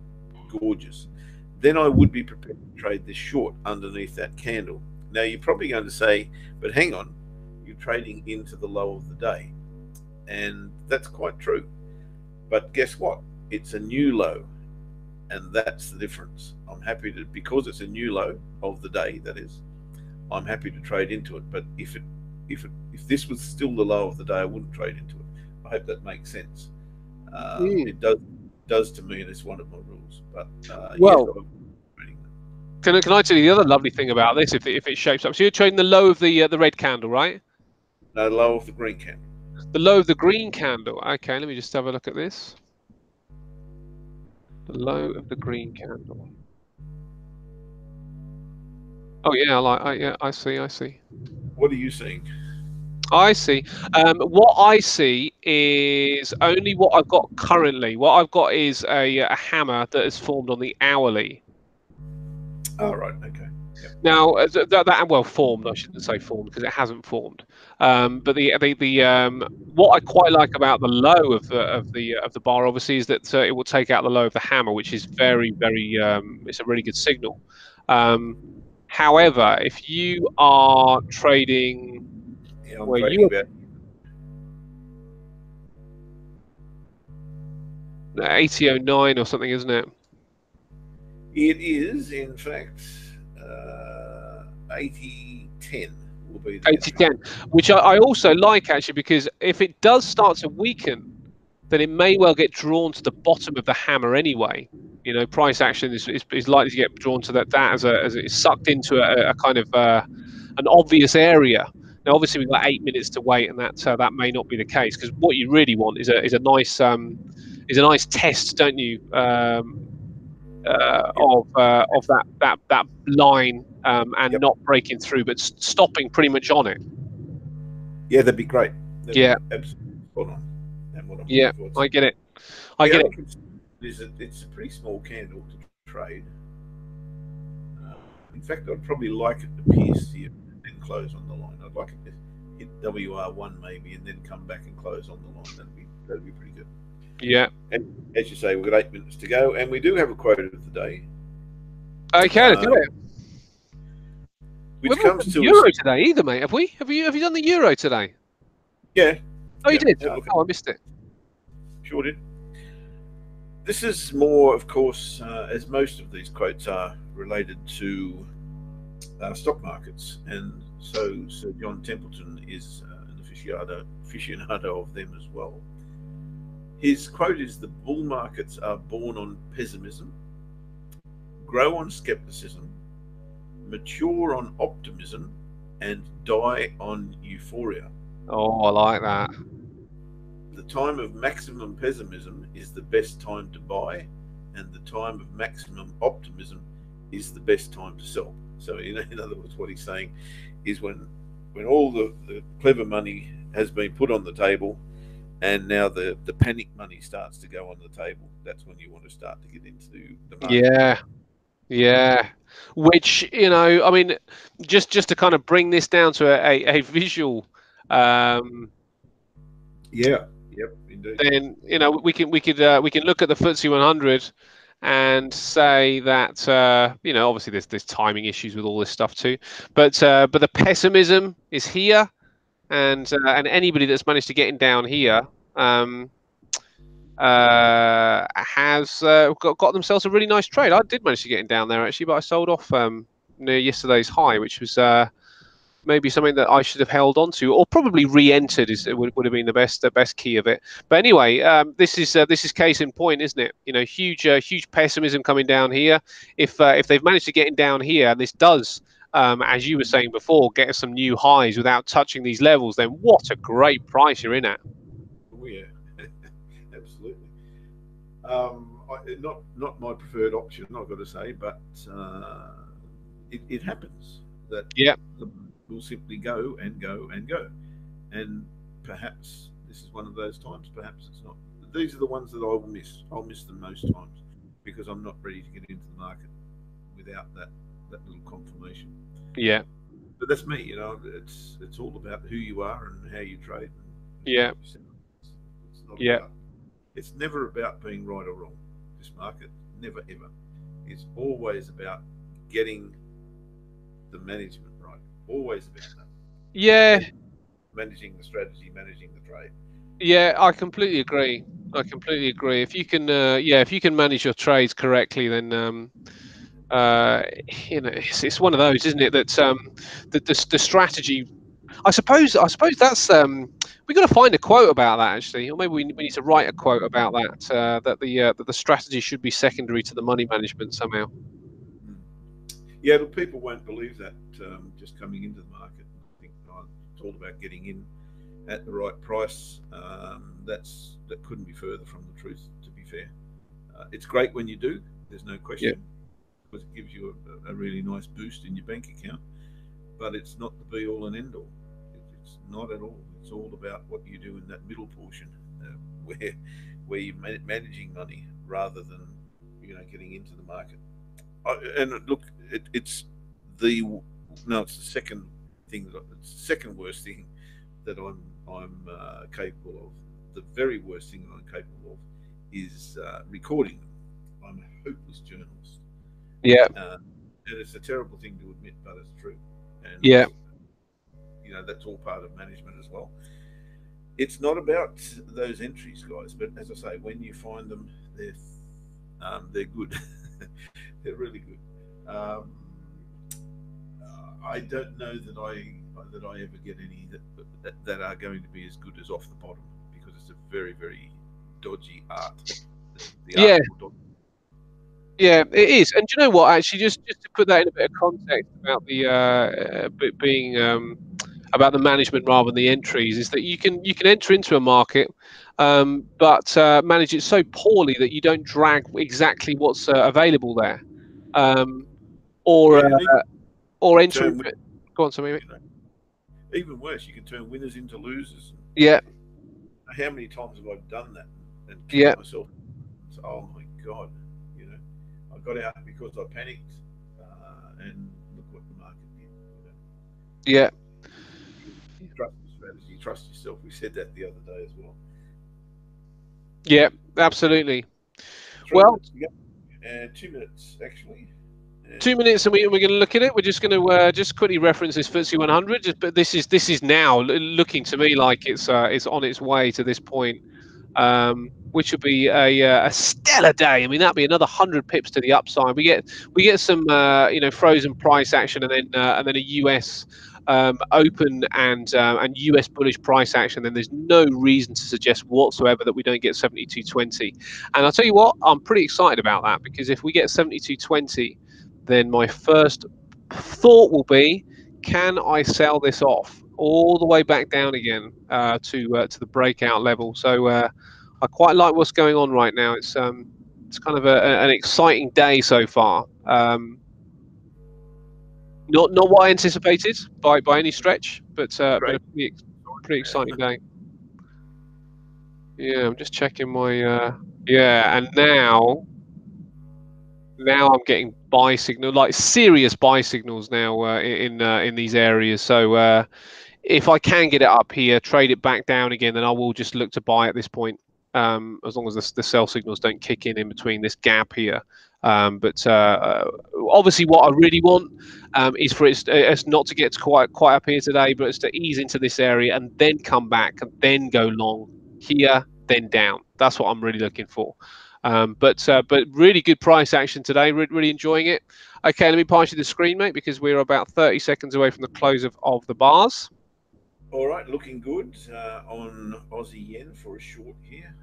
gorgeous. Then I would be prepared to trade this short underneath that candle. Now you're probably going to say, but hang on, you're trading into the low of the day. And that's quite true. But guess what? It's a new low. And that's the difference. I'm happy to, because it's a new low of the day, that is, I'm happy to trade into it. But if this was still the low of the day, I wouldn't trade into it. I hope that makes sense. It does to me, and it's one of my rules. But Well, yes, can I tell you the other lovely thing about this? If it shapes up, so you're trading the low of the red candle, right? no, low of the green candle. The low of the green candle. Okay, let me just have a look at this. The low of the green candle. Oh yeah, yeah, I see. What are you seeing? I see. What I see is only what I've got currently. What I've got is a hammer that is formed on the hourly. Oh, right, okay. Yep. Now, that well formed, I shouldn't say formed because it hasn't formed. But the what I quite like about the low of the bar, obviously, is that it will take out the low of the hammer, which is very it's a really good signal. However, if you are trading Yeah, I'm where you trading about 8009 or something, isn't it? It is, in fact, 8010 will be the 8010, which I also like actually, because if it does start to weaken, then it may well get drawn to the bottom of the hammer anyway. You know, price action is likely to get drawn to that as it's sucked into a kind of an obvious area. Now, obviously, we've got 8 minutes to wait, and that may not be the case, because what you really want is a nice test, don't you? Of that line and Yep. not breaking through, but stopping pretty much on it. Yeah, that'd be great. That'd Yeah, be absolutely spot on. And what I'm yeah, looking I for. get it. I The get other it. concern is that it's a pretty small candle to trade. In fact, I'd probably like it to pierce here and close on the line. I'd like it to hit WR1 maybe and then come back and close on the line. That'd be pretty good. Yeah. And as you say, we've got 8 minutes to go, and we do have a quote of the day. Okay, let's do it. We Which haven't comes done to the us. Euro today either, mate. Have we? Have you done the Euro today? Yeah. Oh, you did. Have a look Oh, I missed it. Sure did. This is more, of course, as most of these quotes are related to stock markets, and so Sir John Templeton is an aficionado of them as well. His quote is, "The bull markets are born on pessimism, grow on skepticism, mature on optimism, and die on euphoria. Oh, I like that. The time of maximum pessimism is the best time to buy, and the time of maximum optimism is the best time to sell. So, in other words, what he's saying is when all the clever money has been put on the table, and now the panic money starts to go on the table, that's when you want to start to get into the market. Yeah, yeah. Which, I mean, just to kind of bring this down to a visual, um, Yeah. Yep. Indeed. then we can look at the FTSE 100 and say that obviously there's timing issues with all this stuff too, but the pessimism is here, and anybody that's managed to get in down here um, has got themselves a really nice trade. I did manage to get in down there actually, but I sold off near yesterday's high, which was maybe something that I should have held on to, or probably re-entered. Would have been the best key of it. But anyway, this is case in point, isn't it? Huge pessimism coming down here. If they've managed to get in down here, and this does, as you were saying before, get us some new highs without touching these levels, then what a great price you're in at. Oh yeah, absolutely. Not my preferred option, I've got to say, but it happens that Yeah, the will simply go and go and go, and perhaps this is one of those times. Perhaps it's not. These are the ones that I will miss. I'll miss them most times because I'm not ready to get into the market without that little confirmation. yeah, But that's me. It's all about who you are and how you trade. yeah, It's not yeah, about. It's never about being right or wrong. This market, never ever. It's always about getting the management right. Always about that. yeah, Managing the strategy, managing the trade. yeah. I completely agree. I completely agree. If you can manage your trades correctly, then uh, it's one of those, isn't it? That the strategy. I suppose that's we got to find a quote about that actually, or maybe we need to write a quote about that. That the strategy should be secondary to the money management somehow. Mm. Yeah, look, people won't believe that just coming into the market. I think it's all about getting in at the right price. That couldn't be further from the truth. To be fair, it's great when you do. There's no Yeah, question because it gives you a really nice boost in your bank account. But it's not the be all and end all. It's not at all. It's all about what you do in that middle portion, where you're managing money rather than getting into the market. And look, it's the no, it's the second thing it's the second worst thing that I'm capable of. The very worst thing that I'm capable of is recording them. I'm a hopeless journalist, yeah, and it's a terrible thing to admit, but it's true. And yeah, that's all part of management as well. It's not about those entries, guys, but as I say, when you find them, they're good. They're really good. Um, I don't know that I ever get any that are going to be as good as off the bottom because it's a very very dodgy art. The art yeah, will dodge. yeah. It is. And do you know what? Actually, just to put that in a bit of context about the being about the management rather than the entries, is that you can enter into a market, but manage it so poorly that you don't drag exactly what's available there, um, or Yeah, and or even enter turn into it. Go on, something. you know even worse, you can turn winners into losers. Yeah, How many times have I done that and kicked yeah, myself? So, oh my god, you know, I got out because I panicked, and look what the market did. yeah, Trust the strategy, trust yourself. We said that the other day as well. yeah. Absolutely. 3 minutes Well, to go, and 2 minutes actually. And 2 minutes, and we're going to look at it. We're just going to just quickly reference this FTSE 100. But this is now looking to me like it's on its way to this point, which would be a stellar day. I mean, that'd be another 100 pips to the upside. We get some frozen price action, and then a US open and US bullish price action, then there's no reason to suggest whatsoever that we don't get 72.20. And I'll tell you what, I'm pretty excited about that, because if we get 72.20, then my first thought will be, can I sell this off all the way back down again to the breakout level? So I quite like what's going on right now. It's kind of an exciting day so far. Not what I anticipated by any stretch, but a pretty exciting day. Yeah, I'm just checking my yeah, and now I'm getting buy signal, like serious buy signals now in these areas. So if I can get it up here, trade it back down again, then I will just look to buy at this point, as long as the sell signals don't kick in between this gap here. But obviously, what I really want is for it's not to get quite up here today, but it's to ease into this area and then come back and then go long here, then down. That's what I'm really looking for. But really good price action today. Really enjoying it. Okay, let me pass you the screen, mate, because we're about 30 seconds away from the close of the bars. All right, looking good on Aussie yen for a short here.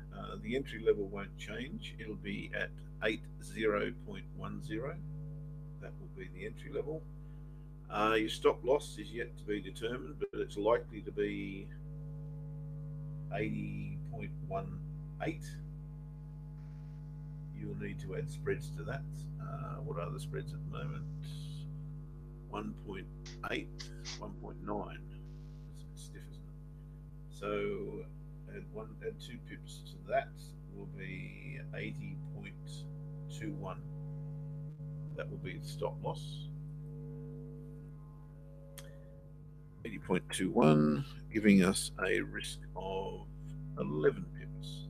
The entry level won't change. It'll be at 80.10. That will be the entry level. Your stop loss is yet to be determined, but it's likely to be 80.18. You'll need to add spreads to that. What are the spreads at the moment? 1.8, 1.9. Stiff, isn't it? So add 2 pips to that will be 80.21. That will be the stop loss. 80.21, giving us a risk of 11 pips.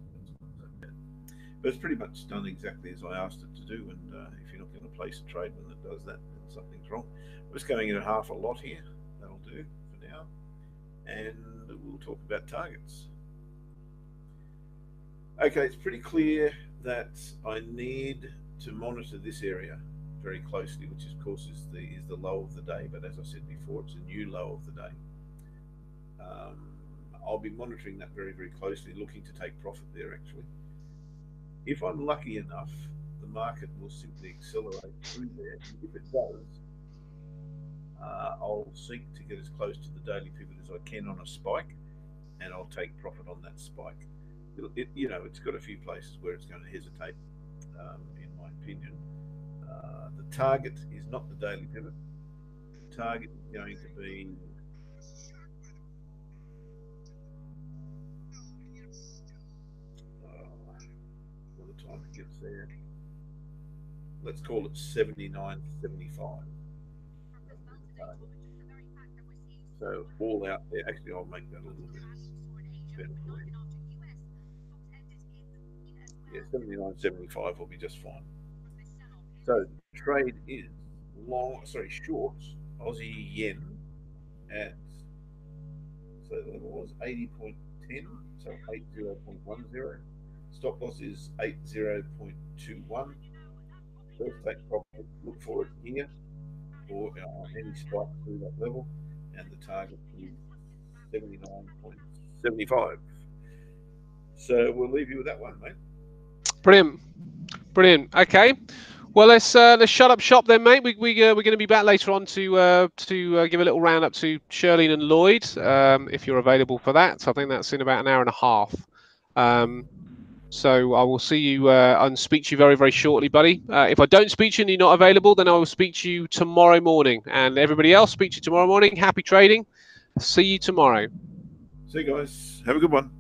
But it's pretty much done exactly as I asked it to do. And if you're not going to place a trade when it does that, then something's wrong. We're just going in at half a lot here. That'll do for now. And we'll talk about targets. Okay, it's pretty clear that I need to monitor this area very closely, which of course is the low of the day. But as I said before, it's a new low of the day. I'll be monitoring that very, very closely, looking to take profit there actually. If I'm lucky enough, the market will simply accelerate through there. And if it does, I'll seek to get as close to the daily pivot as I can on a spike, and I'll take profit on that spike. It's got a few places where it's going to hesitate, in my opinion. The target is not the daily pivot. The target is going to be by the time it gets there, let's call it 79.75. So all out there. Actually, I'll make that a little bit better for you. Yeah, 79.75 will be just fine. So trade is short Aussie yen at, so the level was 80.10, so 80.10. Stop loss is 80.21. First take profit, look for it here, or any spike through that level, and the target is 79.75. So we'll leave you with that one, mate. Brilliant. Okay. Well, let's shut up shop then, mate. We're going to be back later on to give a little roundup to Shirlene and Lloyd, if you're available for that. So I think that's in about an hour and a half. So I will see you and speak to you very, very shortly, buddy. If I don't speak to you and you're not available, then I will speak to you tomorrow morning. And everybody else, speak to you tomorrow morning. Happy trading. See you tomorrow. See you guys. Have a good one.